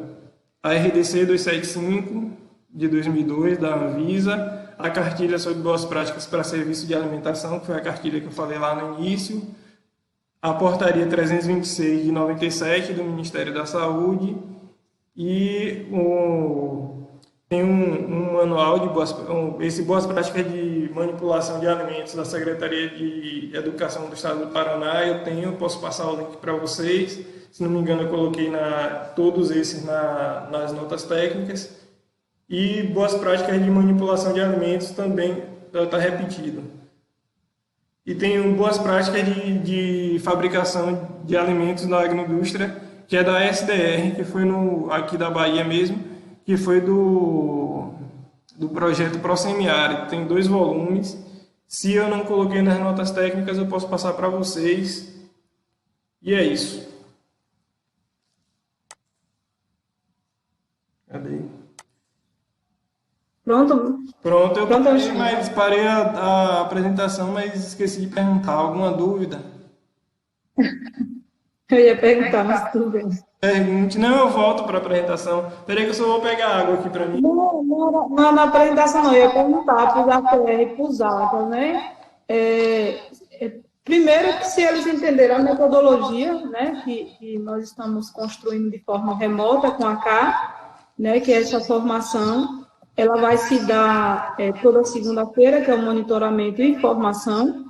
A RDC 275 de 2002 da Anvisa, a cartilha sobre boas práticas para serviço de alimentação, que foi a cartilha que eu falei lá no início, a portaria 326 de 97 do Ministério da Saúde e tem um manual de boas práticas de manipulação de alimentos da Secretaria de Educação do Estado do Paraná. Eu posso passar o link para vocês. Se não me engano, eu coloquei todos esses nas notas técnicas. E boas práticas de manipulação de alimentos também está repetido. E tem boas práticas de fabricação de alimentos na agroindústria, que é da SDR, que foi aqui da Bahia mesmo, que foi do projeto Prosemiário. Tem 2 volumes. Se eu não coloquei nas notas técnicas, eu posso passar para vocês. E é isso. Cadê? Pronto? Pronto, parei a apresentação, mas esqueci de perguntar. Alguma dúvida? Eu ia perguntar, mas tudo bem. Pergunte. Não, eu volto para a apresentação. Peraí que eu só vou pegar água aqui para mim. Não, na apresentação não. Eu ia perguntar para os APR e para os ATA, né? Primeiro, se eles entenderam a metodologia, né, que nós estamos construindo de forma remota com a CA, né, que é essa formação, ela vai se dar toda segunda-feira, que é o monitoramento e formação.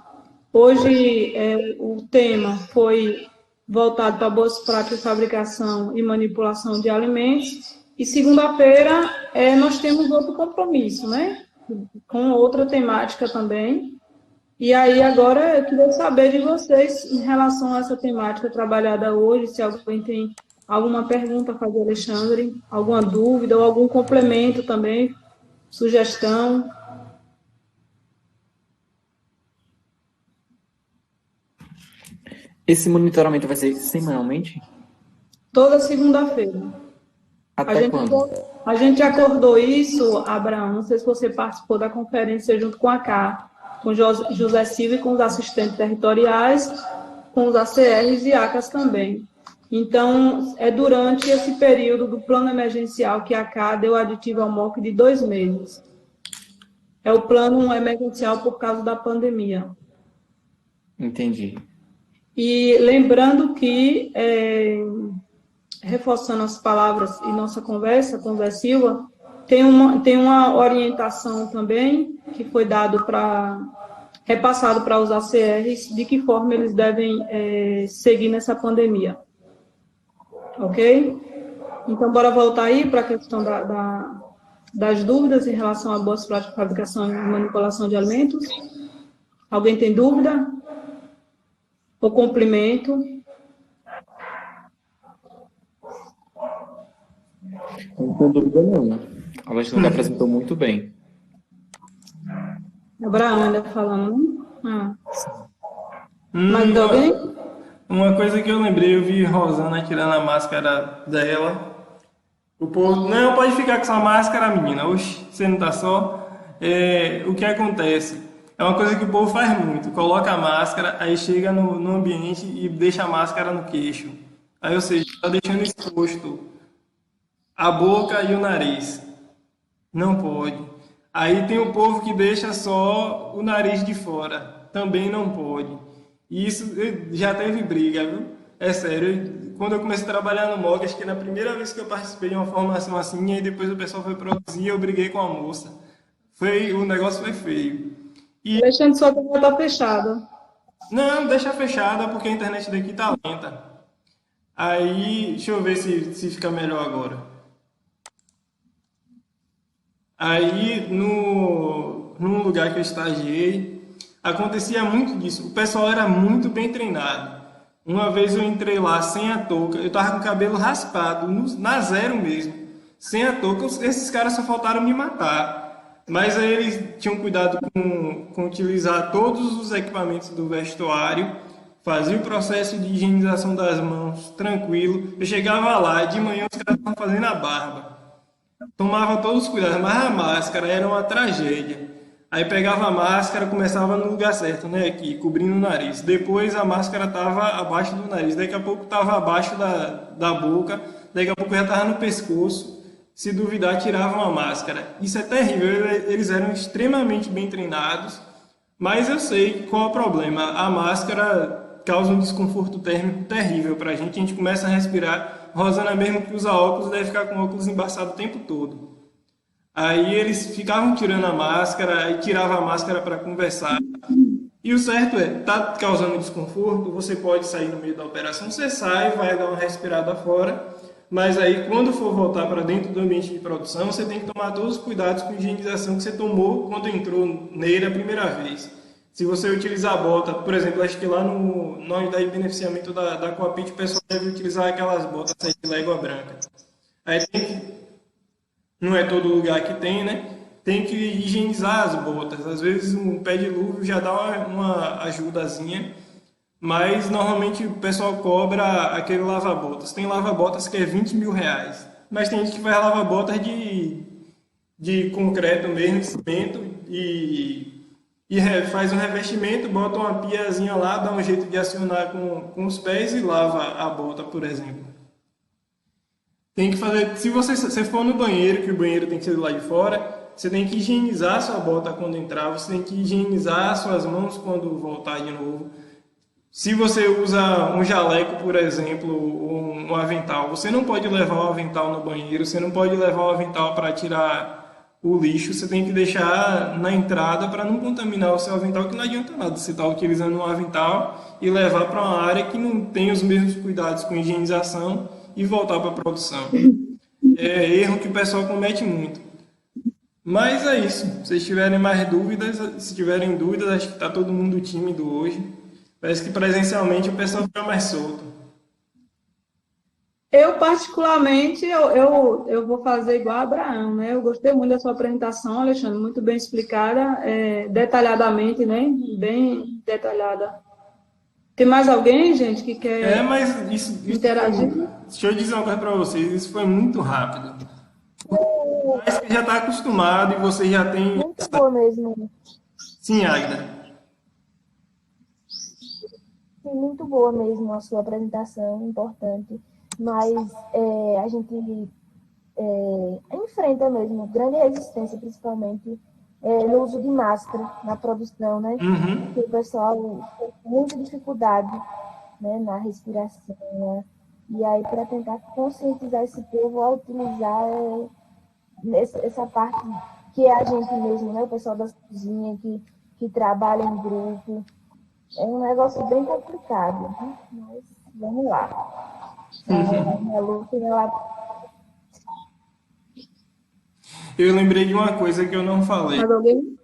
Hoje, o tema foi voltado para boas práticas de fabricação e manipulação de alimentos. E segunda-feira, nós temos outro compromisso, né, com outra temática também. E aí, agora, eu queria saber de vocês em relação a essa temática trabalhada hoje, se alguém tem alguma pergunta a fazer, Alexandre, alguma dúvida ou algum complemento também, sugestão. Esse monitoramento vai ser semanalmente? Toda segunda-feira. Até quando? A gente acordou isso, Abraão, não sei se você participou da conferência junto com a CA, com José Silva e com os assistentes territoriais, com os ACRs e ACAS também. Então, é durante esse período do plano emergencial que a CA deu aditivo ao MOC de 2 meses. É o plano emergencial por causa da pandemia. Entendi. E lembrando que, reforçando as palavras e nossa conversa com o Zé Silva, tem uma orientação também que foi repassado para os ACRs de que forma eles devem seguir nessa pandemia. Ok? Então, bora voltar aí para a questão das dúvidas em relação a boas práticas de fabricação e manipulação de alimentos. Alguém tem dúvida? Ou complemento? Não tenho dúvida nenhuma. A Alexandre apresentou muito bem. Abraão ainda falando, né? Mais alguém? Uma coisa que eu lembrei, eu vi Rosana tirando a máscara dela. O povo, não, pode ficar com sua máscara, menina. Oxe, você não tá só. O que acontece? É uma coisa que o povo faz muito. Coloca a máscara, aí chega no ambiente e deixa a máscara no queixo. Aí, ou seja, tá deixando exposto a boca e o nariz. Não pode. Aí tem o povo que deixa só o nariz de fora. Também não pode. E isso já teve briga, viu? É sério. Quando eu comecei a trabalhar no MOG, acho que na primeira vez que eu participei de uma formação assim, aí depois o pessoal foi produzir, eu briguei com a moça. O negócio foi feio. E Alexandre, sua câmera está fechada. não, deixa fechada porque a internet daqui tá lenta. Aí, deixa eu ver se fica melhor agora. Aí, num lugar que eu estagiei, acontecia muito disso. O pessoal era muito bem treinado. Uma vez eu entrei lá sem a touca, eu tava com o cabelo raspado, na zero mesmo, sem a touca. Esses caras só faltaram me matar. Mas aí eles tinham cuidado com utilizar todos os equipamentos do vestuário, fazia o processo de higienização das mãos tranquilo. Eu chegava lá, de manhã os caras estavam fazendo a barba. Tomava todos os cuidados, mas a máscara era uma tragédia. Aí pegava a máscara, começava no lugar certo, né, aqui, cobrindo o nariz. Depois a máscara estava abaixo do nariz, daqui a pouco estava abaixo da boca, daqui a pouco já estava no pescoço. Se duvidar, tiravam a máscara. Isso é terrível, eles eram extremamente bem treinados, mas eu sei qual é o problema. A máscara causa um desconforto térmico terrível para a gente começa a respirar. Rosana mesmo que usa óculos, deve ficar com óculos embaçado o tempo todo. Aí eles ficavam tirando a máscara, aí tirava a máscara para conversar. E o certo tá causando desconforto, você pode sair no meio da operação, você sai, vai dar uma respirada fora, mas aí quando for voltar para dentro do ambiente de produção, você tem que tomar todos os cuidados com a higienização que você tomou quando entrou nele a primeira vez. Se você utilizar a bota, por exemplo, acho que lá na unidade de beneficiamento da Coapit, o pessoal deve utilizar aquelas botas aí de légua branca. Aí não é todo lugar que tem, né? Tem que higienizar as botas. Às vezes um pé de luva já dá uma ajudazinha, mas normalmente o pessoal cobra aquele lava-botas. Tem lava-botas que é 20 mil reais, mas tem gente que faz lava-botas de concreto mesmo, de cimento, e faz um revestimento, bota uma piazinha lá, dá um jeito de acionar com os pés e lava a bota, por exemplo. Tem que fazer, se você for no banheiro, que o banheiro tem que ser do lado de fora, você tem que higienizar a sua bota quando entrar, você tem que higienizar as suas mãos quando voltar de novo. Se você usa um jaleco, por exemplo, ou um avental, você não pode levar o avental no banheiro, você não pode levar o avental para tirar o lixo, você tem que deixar na entrada para não contaminar o seu avental, que não adianta nada você estar utilizando um avental e levar para uma área que não tem os mesmos cuidados com higienização e voltar para a produção. É erro que o pessoal comete muito. Mas é isso. Se vocês tiverem mais dúvidas, se tiverem dúvidas, acho que está todo mundo tímido hoje. Parece que presencialmente o pessoal fica mais solto. Eu, particularmente, eu vou fazer igual a Abraão, né? Eu gostei muito da sua apresentação, Alexandre, muito bem explicada, detalhadamente, né? Bem detalhada Tem mais alguém, gente, que quer Mas isso interagir? deixa eu dizer uma coisa para vocês, isso foi muito rápido. Mas que já está acostumado e você já tem. Muito boa mesmo. Sim, Agda. Sim, muito boa mesmo a sua apresentação, importante. Mas a gente enfrenta mesmo grande resistência, principalmente no uso de máscara na produção, né? Porque o pessoal tem muita dificuldade, né, na respiração, né? E aí, para tentar conscientizar esse povo a utilizar essa parte que é a gente mesmo, né? O pessoal da cozinha que trabalha em grupo. É um negócio bem complicado, né? Mas vamos lá. A luta, ela... Eu lembrei de uma coisa que eu não falei. Mais alguém?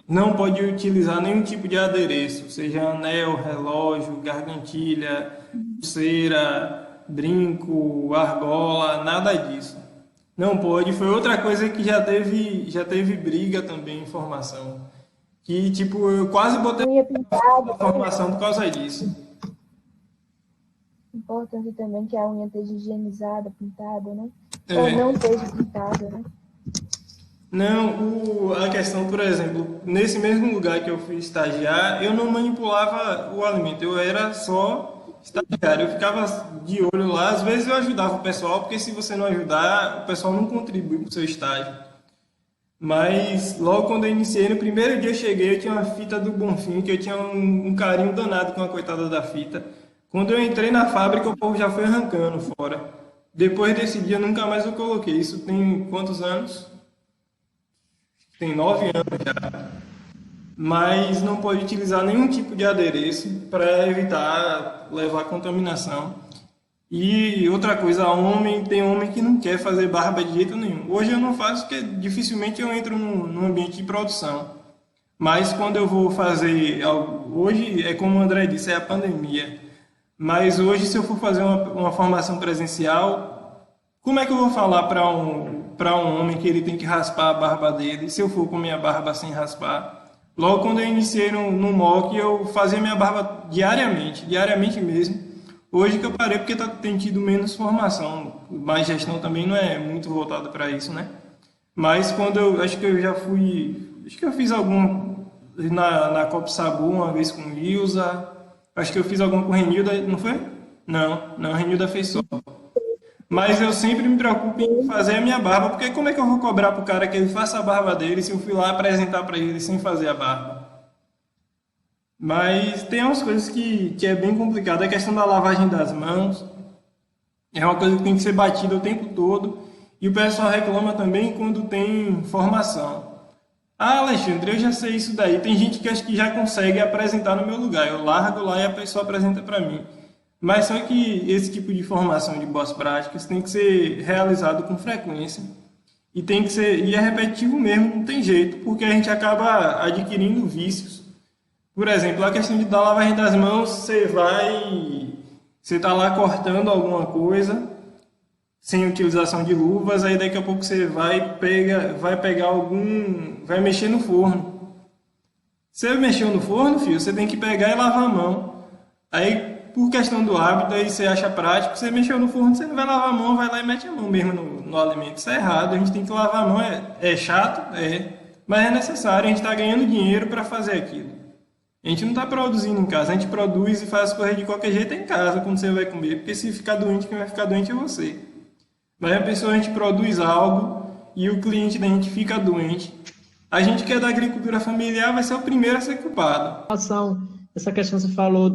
Não pode utilizar nenhum tipo de adereço, seja anel, relógio, gargantilha, pulseira, brinco, argola, nada disso. Não pode. Foi outra coisa que já teve briga também, informação. Que, tipo, eu quase botei unha pintada, informação por causa disso. importante também que a unha esteja higienizada, pintada, né? É. Ou não esteja pintada, né? Não, a questão, por exemplo, nesse mesmo lugar que eu fui estagiar, eu não manipulava o alimento, eu era só estagiário, eu ficava de olho lá, às vezes eu ajudava o pessoal, porque se você não ajudar, o pessoal não contribui para o seu estágio. Mas logo quando eu iniciei, no primeiro dia eu cheguei, eu tinha uma fita do Bonfim, que eu tinha um carinho danado com a coitada da fita. Quando eu entrei na fábrica, o povo já foi arrancando fora. Depois desse dia, nunca mais eu coloquei. Isso tem quantos anos? Tem 9 anos já. Mas não pode utilizar nenhum tipo de adereço para evitar levar contaminação. E outra coisa, tem homem que não quer fazer barba de jeito nenhum. Hoje eu não faço porque dificilmente eu entro num ambiente de produção. Mas quando eu vou fazer algo, hoje é como o André disse, é a pandemia. Mas hoje se eu for fazer uma formação presencial, como é que eu vou falar para um homem que ele tem que raspar a barba dele, se eu for com minha barba sem raspar? Logo quando eu iniciei no MOC, eu fazia minha barba diariamente mesmo. Hoje que eu parei porque tem tido menos formação, mas gestão também não é muito voltada para isso, né? Mas quando acho que eu fiz algum na Copa Sabu uma vez com Ilza, acho que eu fiz alguma com Renilda, não foi? Não, Renilda fez só. Mas eu sempre me preocupo em fazer a minha barba, porque como é que eu vou cobrar pro cara que ele faça a barba dele se eu fui lá apresentar para ele sem fazer a barba? Mas tem umas coisas que é bem complicado. A questão da lavagem das mãos é uma coisa que tem que ser batida o tempo todo. E o pessoal reclama também quando tem formação. Ah, Alexandre, eu já sei isso daí. Tem gente que acha que já consegue apresentar no meu lugar. Eu largo lá e a pessoa apresenta para mim. Mas só que esse tipo de formação de boas práticas tem que ser realizado com frequência. E é repetitivo mesmo, não tem jeito, porque a gente acaba adquirindo vícios. Por exemplo, a questão de dar lavagem das mãos, você está lá cortando alguma coisa, sem utilização de luvas, aí daqui a pouco você vai mexer no forno. Você mexeu no forno, filho, você tem que pegar e lavar a mão. Aí, por questão do hábito, aí você acha prático, você mexeu no forno, você não vai lavar a mão, vai lá e mete a mão mesmo no alimento. Isso é errado, a gente tem que lavar a mão, é chato, mas é necessário, a gente está ganhando dinheiro para fazer aquilo. A gente não está produzindo em casa, a gente produz e faz as coisas de qualquer jeito em casa, quando você vai comer, porque se ficar doente, quem vai ficar doente é você. Mas a pessoa, a gente produz algo e o cliente da gente fica doente. A gente que é da agricultura familiar vai ser o primeiro a ser culpado. Essa questão que você falou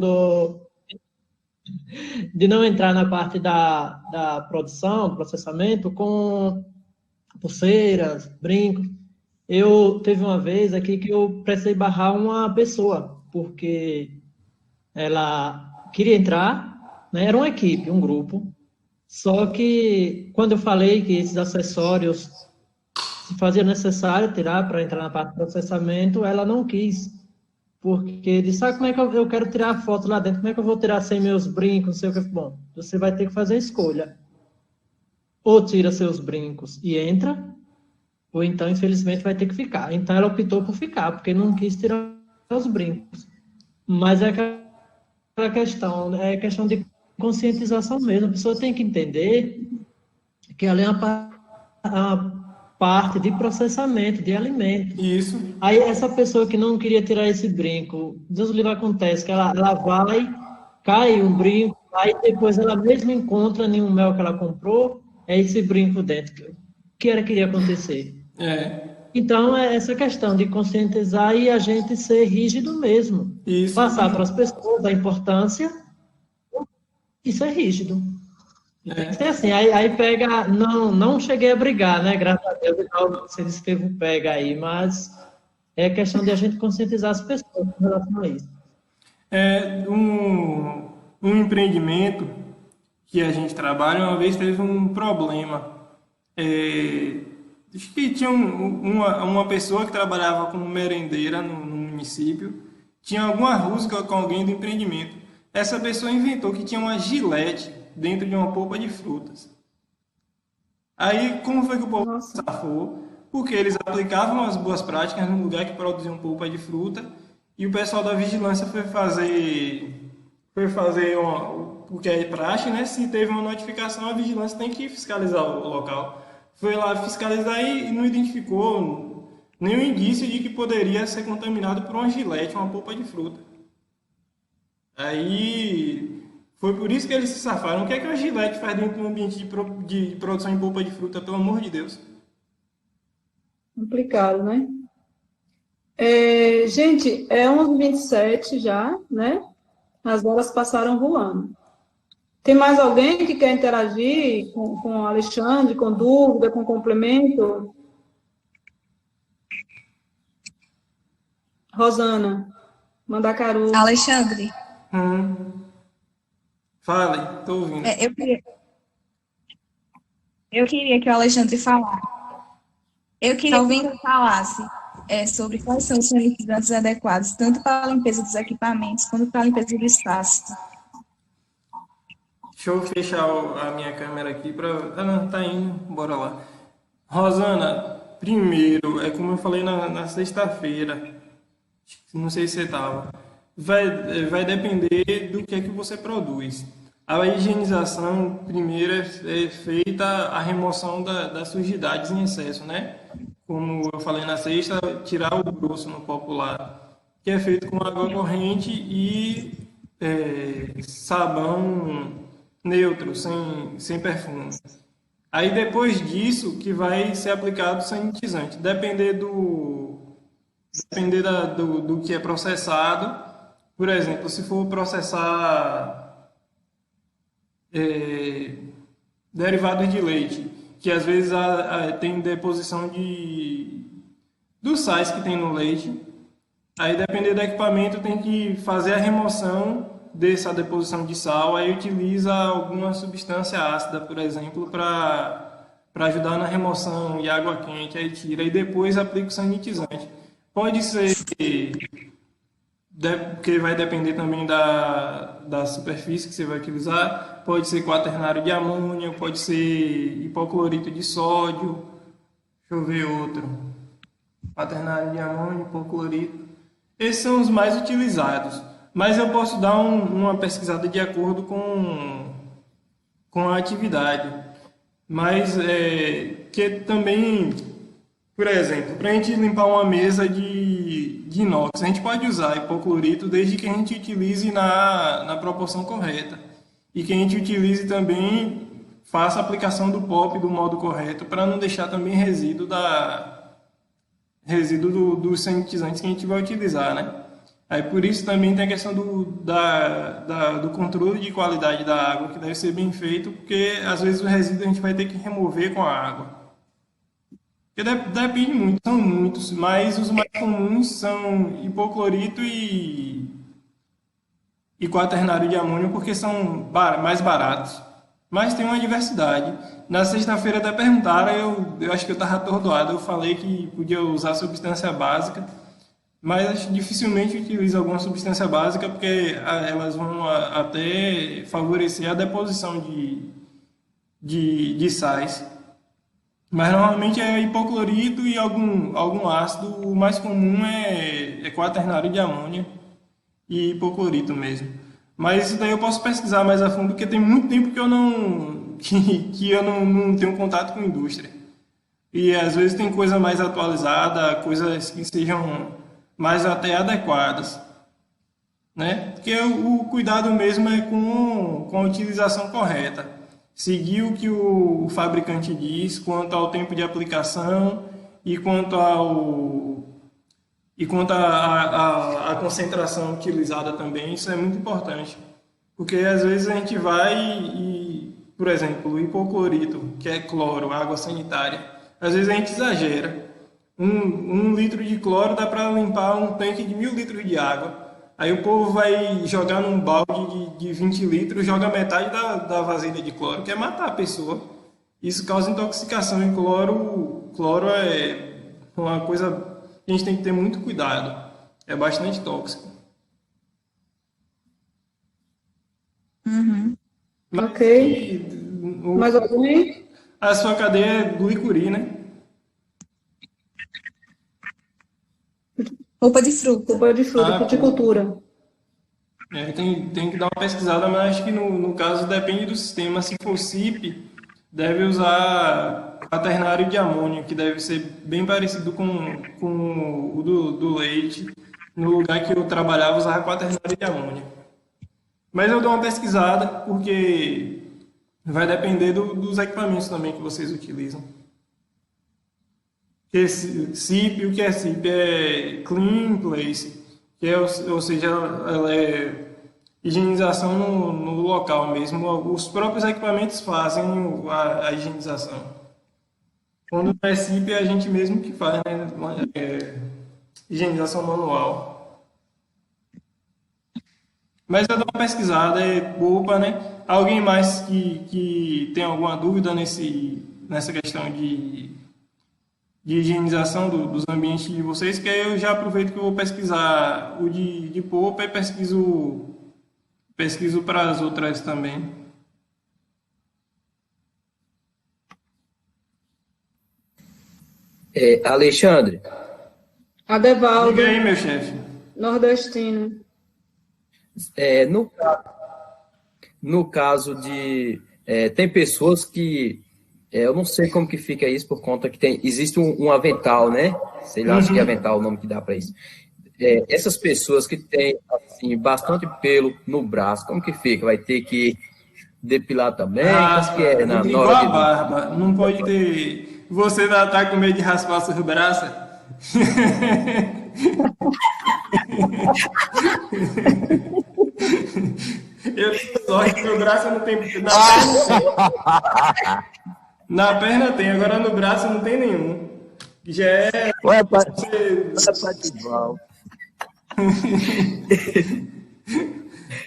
de não entrar na parte da produção, do processamento, com pulseiras, brincos. Teve uma vez aqui que eu precisei barrar uma pessoa, porque ela queria entrar, né? Era uma equipe, um grupo, só que quando eu falei que esses acessórios se fazia necessário tirar para entrar na parte do processamento, ela não quis, porque disse, como é que eu quero tirar a foto lá dentro, como é que eu vou tirar sem meus brincos, não sei o que. Bom, você vai ter que fazer a escolha, ou tira seus brincos e entra, ou então, infelizmente, vai ter que ficar. Então, ela optou por ficar, porque não quis tirar os brincos. Mas é aquela questão, é questão de conscientização mesmo. A pessoa tem que entender que ali é uma parte de processamento de alimento. Isso. Aí essa pessoa que não queria tirar esse brinco, Deus livre, acontece que ela vai, cai um brinco, aí depois ela mesma encontra nenhum mel que ela comprou, é esse brinco dentro. O que era que iria acontecer? É. Então, é essa questão de conscientizar e a gente ser rígido mesmo. Isso. Passar para as pessoas a importância e ser rígido. É. Assim, aí pega, não cheguei a brigar, né? Graças a Deus, igual você disse que teve um pega aí, mas é questão de a gente conscientizar as pessoas em relação a isso. É um empreendimento que a gente trabalha, uma vez teve um problema. Acho que tinha uma pessoa que trabalhava como merendeira no município, tinha alguma rusga com alguém do empreendimento. Essa pessoa inventou que tinha uma gilete dentro de uma polpa de frutas. Aí, como foi que o povo safou? Porque eles aplicavam as boas práticas no lugar que produziam polpa de fruta e o pessoal da vigilância foi fazer porque é praxe, né? Se teve uma notificação, a vigilância tem que fiscalizar o local. Foi lá fiscalizar e não identificou nenhum indício de que poderia ser contaminado por uma gilete, uma polpa de fruta. Aí foi por isso que eles se safaram. O que é que a gilete faz dentro de um ambiente de produção de polpa de fruta, pelo amor de Deus? Complicado, né? Gente, é 11h27 já, né? As horas passaram voando. Tem mais alguém que quer interagir com o Alexandre, com dúvida, com complemento? Rosana, Mandacaru. Alexandre, Fale, estou ouvindo. eu queria que o Alexandre falasse. Eu queria que o Alvin falasse sobre quais são os sanitizantes adequados, tanto para a limpeza dos equipamentos quanto para a limpeza do espaço. Deixa eu fechar a minha câmera aqui para... Ah, não, tá indo, bora lá. Rosana, primeiro, é como eu falei na sexta-feira, não sei se você estava, vai depender do que é que você produz. A higienização, primeiro, é feita a remoção das sujidades em excesso, né? Como eu falei na sexta, tirar o grosso no popular, que é feito com água corrente e sabão neutro, sem perfume. Aí depois disso que vai ser aplicado o sanitizante. Depender do que é processado. Por exemplo, se for processar derivados de leite, que às vezes tem deposição dos sais que tem no leite. Aí, dependendo do equipamento, tem que fazer a remoção dessa deposição de sal, aí utiliza alguma substância ácida, por exemplo, para ajudar na remoção de água quente, aí tira, e depois aplica o sanitizante. Pode ser que vai depender também da superfície que você vai utilizar, pode ser quaternário de amônio, pode ser hipoclorito de sódio, deixa eu ver outro, quaternário de amônio, hipoclorito. Esses são os mais utilizados, mas eu posso dar uma pesquisada de acordo com a atividade. Mas que também, por exemplo, para a gente limpar uma mesa de inox, a gente pode usar hipoclorito desde que a gente utilize na proporção correta. E que a gente utilize também, faça a aplicação do POP do modo correto, para não deixar também resíduo dos sanitizantes que a gente vai utilizar, né? Aí por isso também tem a questão do controle de qualidade da água, que deve ser bem feito, porque às vezes o resíduo a gente vai ter que remover com a água. Porque depende muito, são muitos, mas os mais comuns são hipoclorito e quaternário de amônio, porque são mais baratos. Mas tem uma diversidade. Na sexta-feira até perguntaram, eu acho que eu estava atordoado, eu falei que podia usar substância básica, mas dificilmente utilizo alguma substância básica, porque elas vão até favorecer a deposição de sais. Mas normalmente é hipoclorito e algum ácido. O mais comum é quaternário de amônio. e hipoclorito mesmo. Mas isso daí eu posso pesquisar mais a fundo, porque tem muito tempo que eu não, que eu não tenho contato com indústria. E às vezes tem coisa mais atualizada, coisas que sejam mais até adequadas, né? Porque o cuidado mesmo é com a utilização correta. Seguir o que o fabricante diz quanto ao tempo de aplicação e quanto à concentração utilizada também, isso é muito importante. Porque às vezes a gente vai por exemplo, o hipoclorito, que é cloro, água sanitária, às vezes a gente exagera. Um litro de cloro dá para limpar um tanque de 1.000 litros de água. Aí o povo vai jogar num balde de 20 litros, joga metade da vasilha de cloro, quer matar a pessoa. Isso causa intoxicação e cloro é uma coisa que a gente tem que ter muito cuidado. É bastante tóxico. Uhum. Mas, Ok. Mais alguém? a sua cadeia é glicuri, né? Roupa de fruta. Roupa de fruta, fruticultura. Tem que dar uma pesquisada, mas acho que no caso depende do sistema. Se for CIP, deve usar quaternário de amônio, que deve ser bem parecido com o do leite. No lugar que eu trabalhava, usava quaternário de amônio. Mas eu dou uma pesquisada, porque vai depender dos equipamentos também que vocês utilizam. CIP, o que é CIP? É Clean Place, que é, ou seja, ela é higienização no local mesmo. Os próprios equipamentos fazem a higienização. Quando é CIP, é a gente mesmo que faz, né? Higienização manual. Mas eu dou uma pesquisada, opa, né? Alguém mais que tem alguma dúvida nessa questão de higienização dos ambientes de vocês, que aí eu já aproveito que eu vou pesquisar o de polpa e pesquiso para as outras também. Alexandre, Adevaldo, Diga aí, meu chefe. nordestino. no caso de... tem pessoas que... eu não sei como que fica isso, por conta que existe um avental, né? Sei lá, acho que é avental o nome que dá para isso. Essas pessoas que têm, assim, bastante pelo no braço, como que fica? Vai ter que depilar também? Como que é na Igual hora a barba. Não pode ter... Você tá com medo de raspar seus braços? Eu tenho sorte que meu braço não tem... Na perna tem, agora no braço não tem nenhum. Já é... Ué, Patival.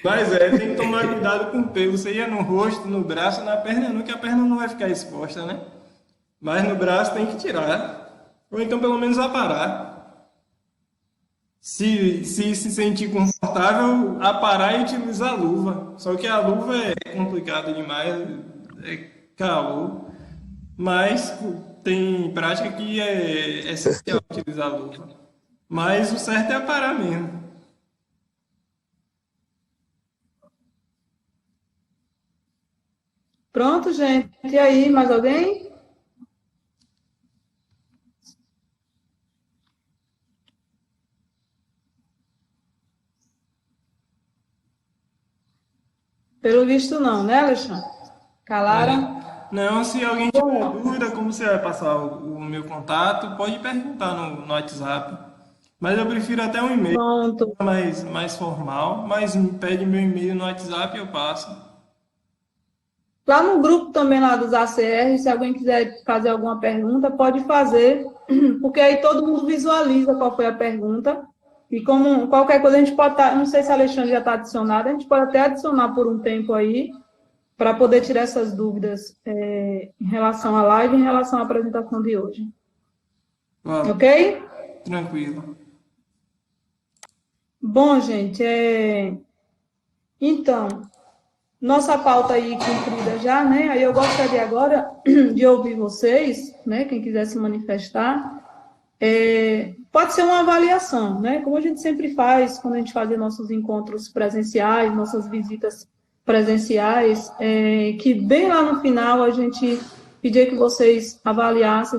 Mas tem que tomar cuidado com o pelo. Você ia no rosto, no braço, na perna não, que a perna não vai ficar exposta, né? Mas no braço tem que tirar. Ou então pelo menos aparar. Se sentir confortável, aparar e utilizar a luva. Só que a luva é complicada demais, é calor. Mas tem prática que é essencial utilizar a luva. Mas o certo é aparar mesmo. Pronto, gente. E aí, mais alguém? Pelo visto não, né, Alexandre? Calaram? Não, se alguém tiver dúvida como você vai passar o meu contato, pode perguntar no WhatsApp. Mas eu prefiro até um e-mail Pronto. mais formal, mas me pede meu e-mail no WhatsApp e eu passo. Lá no grupo também lá dos ACR, se alguém quiser fazer alguma pergunta, pode fazer, porque aí todo mundo visualiza qual foi a pergunta. E como qualquer coisa a gente pode estar, não sei se a Alexandre já está adicionada, a gente pode até adicionar por um tempo aí, para poder tirar essas dúvidas em relação à live e em relação à apresentação de hoje. Ok? Tranquilo. Bom, gente, então, nossa pauta aí cumprida já, né? Aí eu gostaria agora de ouvir vocês, né? Quem quiser se manifestar, pode ser uma avaliação, né? Como a gente sempre faz quando a gente faz nossos encontros presenciais, nossas visitas presenciais, que bem lá no final a gente pedir que vocês avaliassem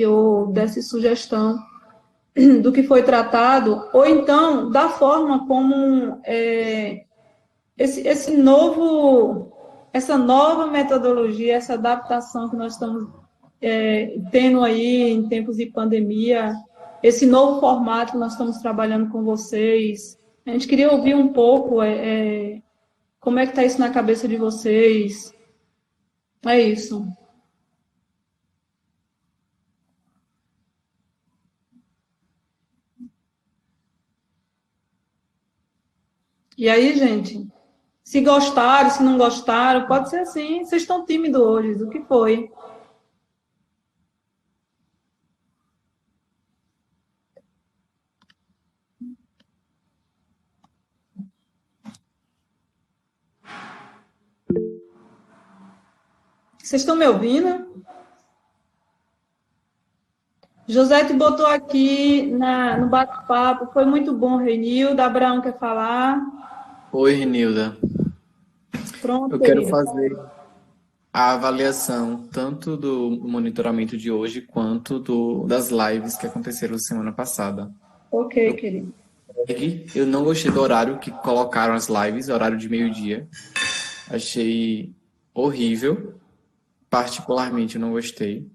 ou dessem sugestão do que foi tratado, ou então da forma como essa nova metodologia, essa adaptação que nós estamos tendo aí em tempos de pandemia, esse novo formato que nós estamos trabalhando com vocês. A gente queria ouvir um pouco como é que está isso na cabeça de vocês. É isso. E aí, gente, se gostaram, se não gostaram, pode ser assim, vocês estão tímidos hoje, o que foi? Vocês estão me ouvindo? José te botou aqui no bate-papo, foi muito bom, Reinilda. Abraão quer falar? Oi, Renilda. Pronto, Eu quero querida. fazer a avaliação tanto do monitoramento de hoje quanto das lives que aconteceram semana passada. Ok, querido. Eu não gostei do horário que colocaram as lives, horário de meio-dia. Achei horrível. Particularmente, eu não gostei.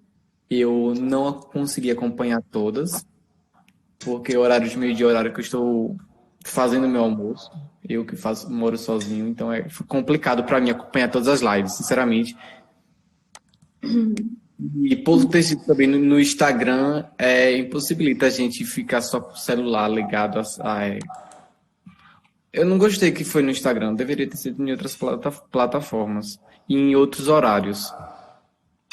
Eu não consegui acompanhar todas, porque o horário de meio-dia é o horário que eu estou fazendo meu almoço. Eu que moro sozinho, então foi complicado para mim acompanhar todas as lives, sinceramente. E por ter sido também no Instagram, impossibilita a gente ficar só com o celular ligado Eu não gostei que foi no Instagram, deveria ter sido em outras plataformas, e em outros horários.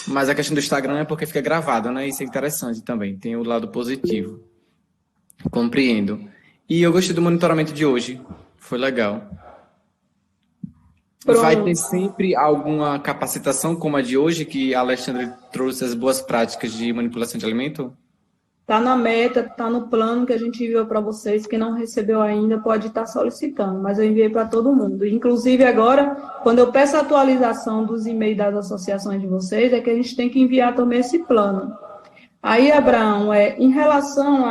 Mas a questão do Instagram é porque fica gravado, né? Isso é interessante também, tem o lado positivo. Compreendo. E eu gostei do monitoramento de hoje, foi legal. Pronto. Vai ter sempre alguma capacitação como a de hoje, que a Alexandre trouxe as boas práticas de manipulação de alimento? Está na meta, está no plano que a gente enviou para vocês. Quem não recebeu ainda pode estar solicitando, mas eu enviei para todo mundo. Inclusive, agora, quando eu peço a atualização dos e-mails das associações de vocês, é que a gente tem que enviar também esse plano. Aí, Abraão, em relação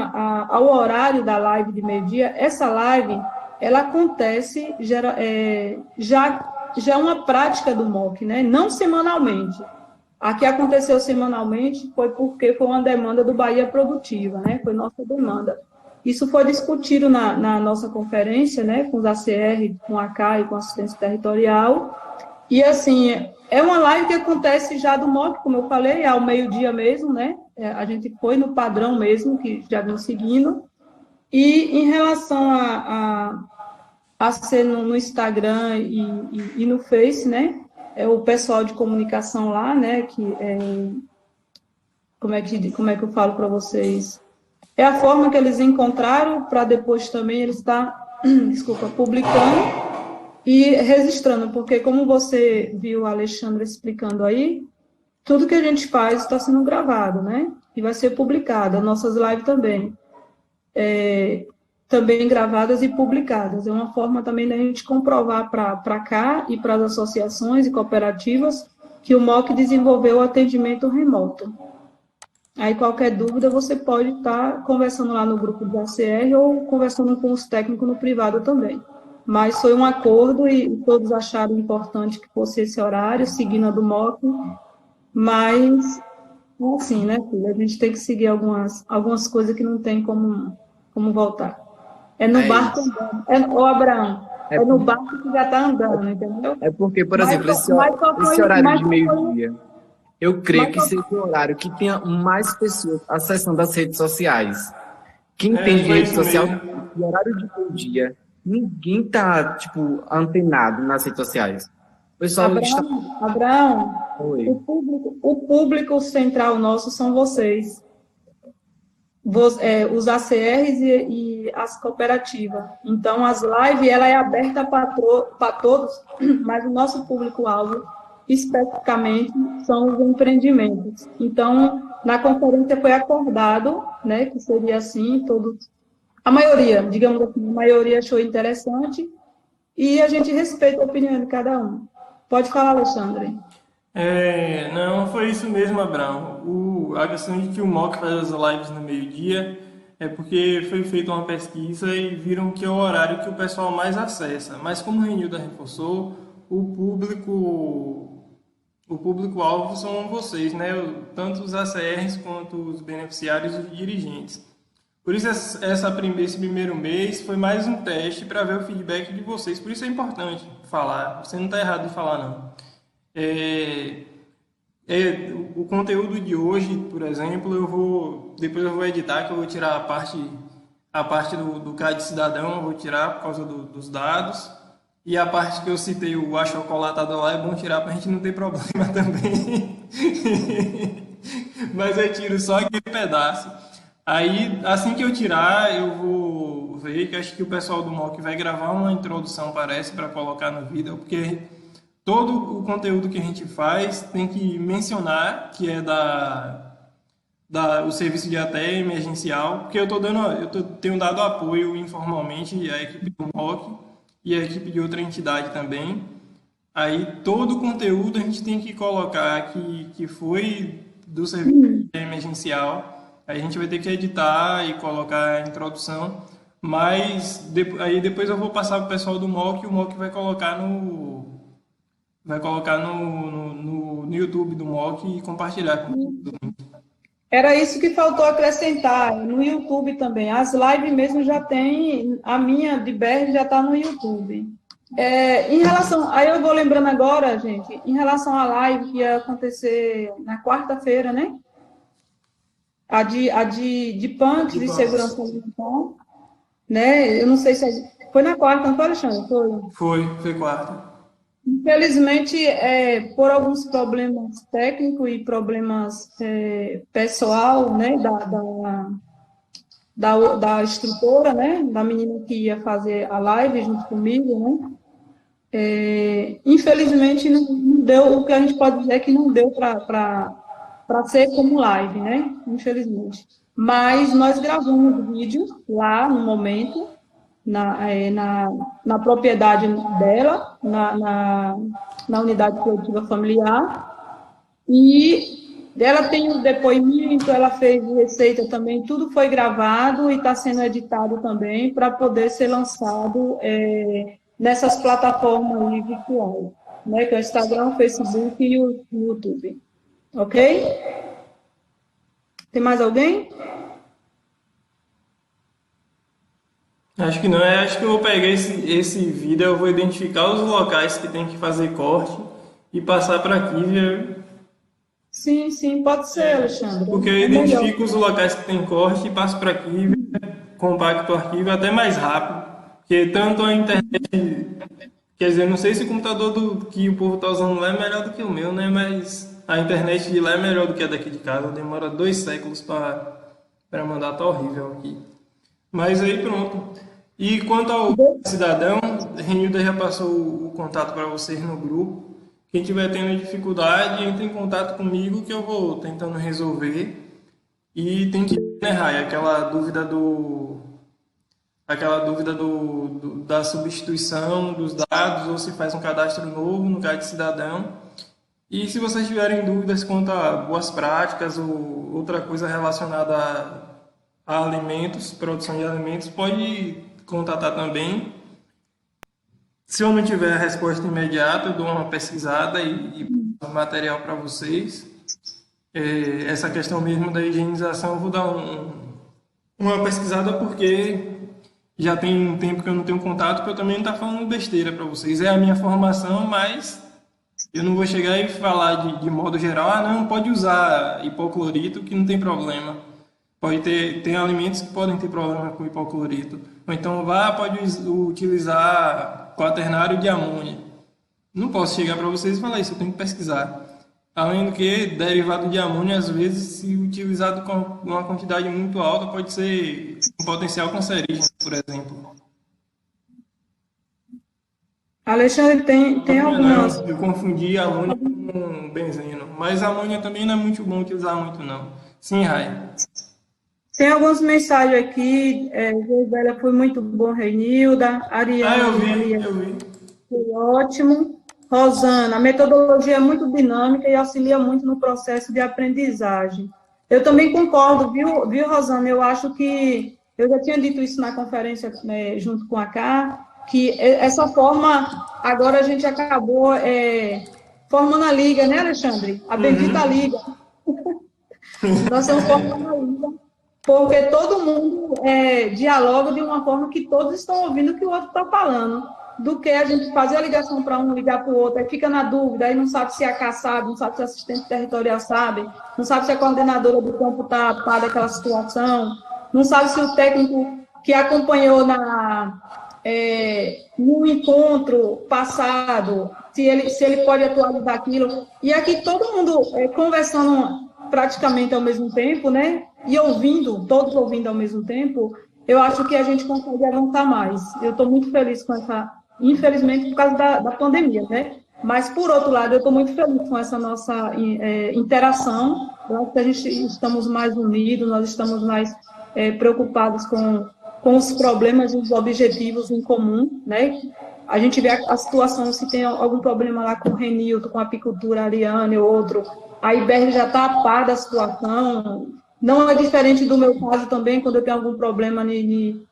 ao horário da live de meio-dia, essa live, ela acontece, já é uma prática do MOC, né? Não semanalmente. A que aconteceu semanalmente foi porque foi uma demanda do Bahia Produtiva, né? Foi nossa demanda. Isso foi discutido na nossa conferência, né? Com os ACR, com a CAI, com a assistência territorial. E, assim, é uma live que acontece já do MOC, como eu falei, ao meio-dia mesmo, né? A gente foi no padrão mesmo, que já vem seguindo. E em relação a ser no Instagram e no Face, né? O pessoal de comunicação lá, né, como é que eu falo para vocês? É a forma que eles encontraram para depois também eles estar, publicando e registrando, porque como você viu a Alexandra explicando aí, tudo que a gente faz está sendo gravado, né, e vai ser publicado, as nossas lives também. Também gravadas e publicadas. É uma forma também da gente comprovar para cá e para as associações e cooperativas que o MOC desenvolveu o atendimento remoto. Aí, qualquer dúvida, você pode estar conversando lá no grupo do ACR ou conversando com os técnicos no privado também. Mas foi um acordo e todos acharam importante que fosse esse horário, seguindo a do MOC, mas, assim, né, filha, a gente tem que seguir algumas coisas que não tem como voltar. É no barco andando. Ô, Abraão, no barco que já está andando, entendeu? É porque, por exemplo, esse horário de meio-dia, eu creio que seja o horário que tenha mais pessoas acessando as redes sociais. Quem tem rede social, no horário de meio-dia, ninguém está, antenado nas redes sociais. O pessoal Abraão, o público central nosso são vocês. Os ACRs e as cooperativas. Então, as lives, ela é aberta para todos, mas o nosso público-alvo especificamente são os empreendimentos. Então, na conferência foi acordado, né, que seria assim, todos, a maioria, digamos assim, a maioria achou interessante, e a gente respeita a opinião de cada um. Pode falar, Alexandre. Não, foi isso mesmo, Abraão. A questão de que o MOC faz as lives no meio-dia é porque foi feita uma pesquisa e viram que é o horário que o pessoal mais acessa. Mas como o Renilda reforçou, o público-alvo são vocês, né? Tanto os ACRs quanto os beneficiários e os dirigentes. Por isso, esse primeiro mês foi mais um teste para ver o feedback de vocês. Por isso é importante falar. Você não está errado de falar, não. O conteúdo de hoje, por exemplo, depois eu vou editar, que eu vou tirar a parte do CAD cidadão, eu vou tirar por causa dos dados. E a parte que eu citei, o achocolatado lá, é bom tirar para a gente não ter problema também. Mas eu tiro só aquele pedaço. Aí, assim que eu tirar, eu vou ver, que acho que o pessoal do MOC vai gravar uma introdução, parece, para colocar no vídeo, porque todo o conteúdo que a gente faz tem que mencionar que é o serviço de ATE emergencial, porque tenho dado apoio informalmente à equipe do MOC e à equipe de outra entidade também. Aí todo o conteúdo a gente tem que colocar que foi do serviço emergencial. Aí a gente vai ter que editar e colocar a introdução, mas aí depois eu vou passar para o pessoal do MOC e o MOC vai colocar no YouTube do MOC e compartilhar com todo mundo. Era isso que faltou acrescentar, no YouTube também. As lives mesmo já tem, a minha de BR já está no YouTube. Em relação, aí eu vou lembrando agora, gente, em relação à live que ia acontecer na quarta-feira, né? A de punks de segurança alimentar, né? Eu não sei se foi na quarta, não foi, Alexandre? Foi quarta. Infelizmente, por alguns problemas técnicos e problemas pessoal, né, da instrutora, né, da menina que ia fazer a live junto comigo, né, infelizmente não deu, o que a gente pode dizer é que não deu para ser como live, né, infelizmente. Mas nós gravamos vídeos lá no momento, na propriedade dela, na unidade coletiva familiar, e ela tem o depoimento, ela fez receita também, tudo foi gravado e está sendo editado também para poder ser lançado nessas plataformas aí virtuais, né, que é o Instagram, o Facebook e o YouTube. Ok? Tem mais alguém? Acho que não, acho que eu vou pegar esse vídeo, eu vou identificar os locais que tem que fazer corte e passar para a Kívia. Sim, pode ser, Alexandre. Porque eu identifico os locais que tem corte e passo para a Kívia, compacto o arquivo até mais rápido, porque tanto a internet, quer dizer, não sei se o computador que o povo está usando lá é melhor do que o meu, né? Mas a internet de lá é melhor do que a daqui de casa, demora 2 séculos para mandar, tá horrível aqui. Mas aí pronto. E quanto ao cidadão, Renilda já passou o contato para vocês no grupo. Quem estiver tendo dificuldade, entre em contato comigo que eu vou tentando resolver. E tem que, né, Rai, aquela dúvida da substituição dos dados ou se faz um cadastro novo no CAD cidadão. E se vocês tiverem dúvidas quanto a boas práticas ou outra coisa relacionada a alimentos, produção de alimentos, pode contatar também. Se eu não tiver a resposta imediata, eu dou uma pesquisada e material para vocês. Essa questão mesmo da higienização, eu vou dar uma pesquisada porque já tem um tempo que eu não tenho contato, porque eu também não estou falando besteira para vocês. É a minha formação, mas eu não vou chegar e falar de modo geral, não, pode usar hipoclorito que não tem problema. Tem alimentos que podem ter problema com hipoclorito. Ou então pode utilizar quaternário de amônia. Não posso chegar para vocês e falar isso, eu tenho que pesquisar. Além do que, derivado de amônia, às vezes, se utilizado com uma quantidade muito alta, pode ser um potencial cancerígeno, por exemplo. Alexandre, tem Amônia algumas. não, eu confundi amônia com benzeno. Mas a amônia também não é muito bom utilizar muito, não. Sim, Rai. Tem algumas mensagens aqui. Josélia, foi muito bom, Reinilda. Ah, eu Ariane, vi, ali, eu vi. foi ótimo. Rosana, a metodologia é muito dinâmica e auxilia muito no processo de aprendizagem. Eu também concordo, viu, Rosana? Eu acho que, eu já tinha dito isso na conferência, né, junto com a Cá, que essa forma, agora a gente acabou formando a liga, né, Alexandre? A bendita liga. Nós estamos formando a liga, porque todo mundo dialoga de uma forma que todos estão ouvindo o que o outro está falando, do que a gente fazer a ligação para um, ligar para o outro, aí fica na dúvida, aí não sabe se a CA sabe, não sabe se a assistente territorial sabe, não sabe se a coordenadora do campo está a par daquela situação, não sabe se o técnico que acompanhou no encontro passado, se ele pode atualizar aquilo. E aqui todo mundo conversando praticamente ao mesmo tempo, né? E ouvindo, todos ouvindo ao mesmo tempo, eu acho que a gente consegue avançar mais. Eu estou muito feliz com essa, infelizmente por causa da pandemia, né? Mas, por outro lado, eu estou muito feliz com essa nossa interação. Eu acho que a gente estamos mais unidos, nós estamos mais preocupados com os problemas e os objetivos em comum, né? A gente vê a situação, se tem algum problema lá com o Renilton, com a apicultura, a Ariane ou outro, a IBER já está a par da situação. Não é diferente do meu caso também, quando eu tenho algum problema em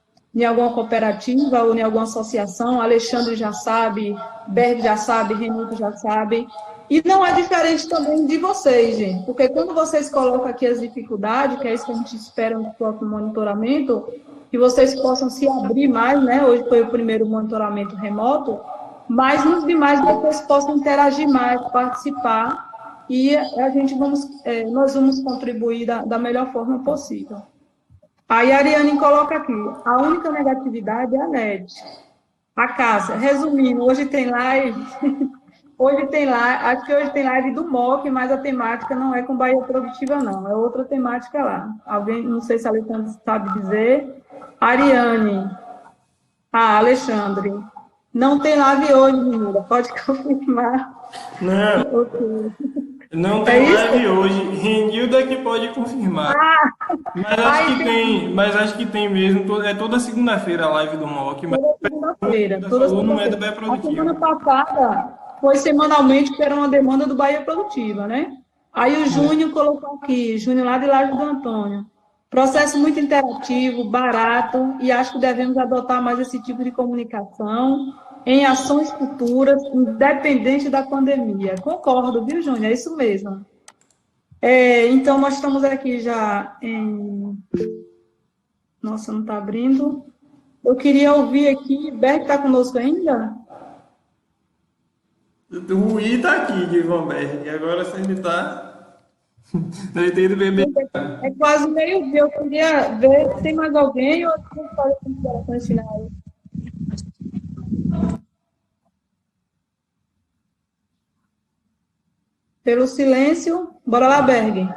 alguma cooperativa ou em alguma associação, Alexandre já sabe, Berg já sabe, Renilton já sabe. E não é diferente também de vocês, gente, porque quando vocês colocam aqui as dificuldades, que é isso que a gente espera no próximo monitoramento, que vocês possam se abrir mais, né? Hoje foi o primeiro monitoramento remoto, mas nos demais vocês possam interagir mais, participar, e nós vamos contribuir da melhor forma possível. Aí a Ariane coloca aqui, a única negatividade é a NET. A Cássia, resumindo, hoje tem live, acho que hoje tem live do MOC, mas a temática não é com Bahia Produtiva, não, é outra temática lá. Alguém, não sei se a Alexandre sabe dizer. Ariane, Alexandre, não tem live hoje, menina, pode confirmar. Não. Okay. Não tem live hoje. Renilda que pode confirmar. Mas acho que tem mesmo. É toda segunda-feira a live do MOC. Toda segunda-feira. Não é do Bahia Produtiva. A semana passada foi semanalmente, que era uma demanda do Bahia Produtiva, né? Aí o Júnior colocou aqui, Júnior lá de Laje do Antônio. Processo muito interativo, barato, e acho que devemos adotar mais esse tipo de comunicação em ações futuras, independente da pandemia. Concordo, viu, Júnior? É isso mesmo. Então, nós estamos aqui já em... Nossa, não está abrindo. Eu queria ouvir aqui... Berg está conosco ainda? O Rui está aqui, de Ivan Berg. Agora, se ele está... Ele tem ido beber. É quase meio-dia. Eu queria ver se tem mais alguém ou se não pode considerações finais. Pelo silêncio, bora lá, Berg.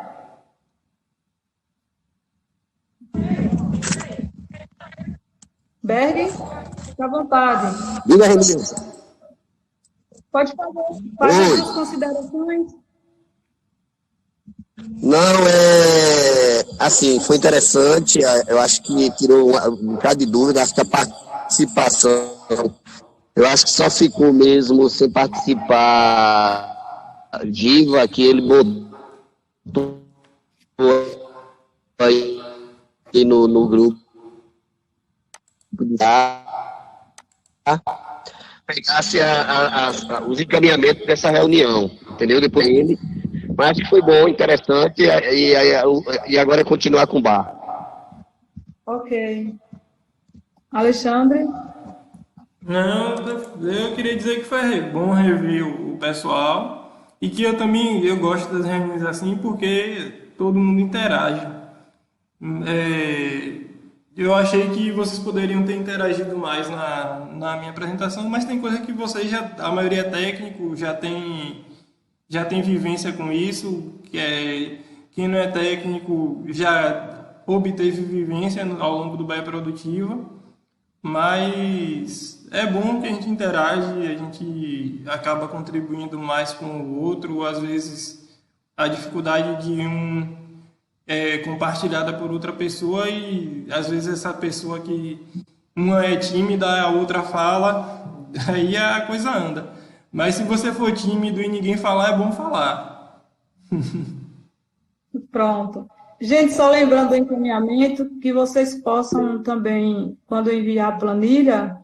Berg, fica à vontade. Diga, Renilson. Pode fazer suas considerações. Não, assim, foi interessante, eu acho que tirou um bocado de dúvida, acho que a participação, eu acho que só ficou mesmo sem participar Giva, que ele botou aí no grupo, pegasse os encaminhamentos dessa reunião, entendeu? Depois ele... Mas acho que foi bom, interessante, e agora é continuar com o bar. Ok. Alexandre? Não, eu queria dizer que foi bom rever o pessoal e que eu gosto das reuniões assim porque todo mundo interage. Eu achei que vocês poderiam ter interagido mais na minha apresentação, mas tem coisa que vocês a maioria é técnico, já tem vivência com isso, quem não é técnico já obteve vivência ao longo do Bahia Produtiva, mas é bom que a gente interage, a gente acaba contribuindo mais com o outro, às vezes a dificuldade de um é compartilhada por outra pessoa e às vezes essa pessoa que uma é tímida, a outra fala, aí a coisa anda. Mas se você for tímido e ninguém falar, é bom falar. Pronto. Gente, só lembrando do encaminhamento, que vocês possam também, quando enviar a planilha,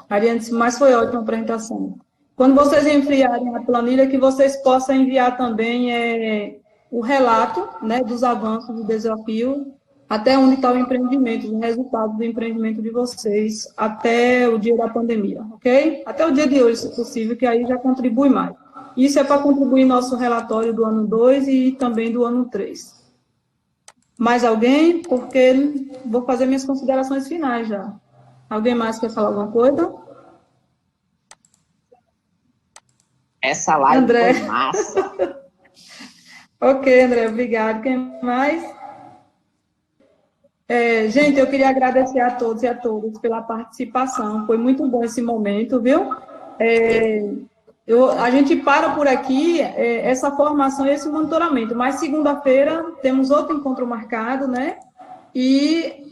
Ariane disse, mas foi ótima a apresentação. Quando vocês enviarem a planilha, que vocês possam enviar também o relato, né, dos avanços do desafio, até onde está o empreendimento, o resultado do empreendimento de vocês, até o dia da pandemia, ok? Até o dia de hoje, se possível, que aí já contribui mais. Isso é para contribuir nosso relatório do ano 2 e também do ano 3. Mais alguém? Porque vou fazer minhas considerações finais já. Alguém mais quer falar alguma coisa? Essa live André. foi massa. Ok, André, obrigado. Quem mais? Gente, eu queria agradecer a todos e a todas pela participação. Foi muito bom esse momento, viu? A gente para por aqui, essa formação e esse monitoramento, mas segunda-feira temos outro encontro marcado, né? E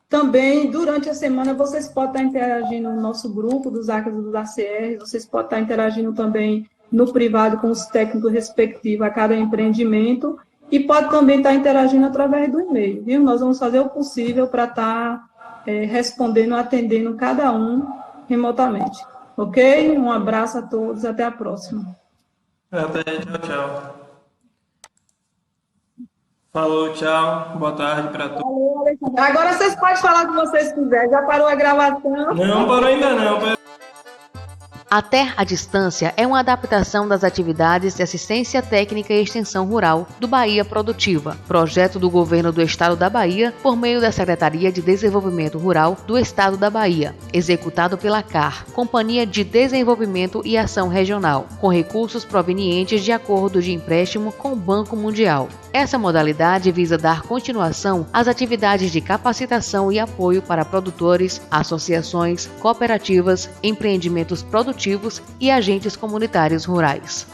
também, durante a semana, vocês podem estar interagindo no nosso grupo dos ACAS e dos ACR, vocês podem estar interagindo também no privado com os técnicos respectivos a cada empreendimento, e pode também estar interagindo através do e-mail, viu? Nós vamos fazer o possível para estar respondendo, atendendo cada um remotamente. Ok? Um abraço a todos, até a próxima. Até, tchau, tchau. Falou, tchau, boa tarde para todos. Valeu, Alexandre. Agora vocês podem falar o que vocês quiserem. Já parou a gravação? Não parou ainda não. A Terra à Distância é uma adaptação das atividades de assistência técnica e extensão rural do Bahia Produtiva, projeto do Governo do Estado da Bahia por meio da Secretaria de Desenvolvimento Rural do Estado da Bahia, executado pela CAR, Companhia de Desenvolvimento e Ação Regional, com recursos provenientes de acordo de empréstimo com o Banco Mundial. Essa modalidade visa dar continuação às atividades de capacitação e apoio para produtores, associações, cooperativas, empreendimentos produtivos e agentes comunitários rurais.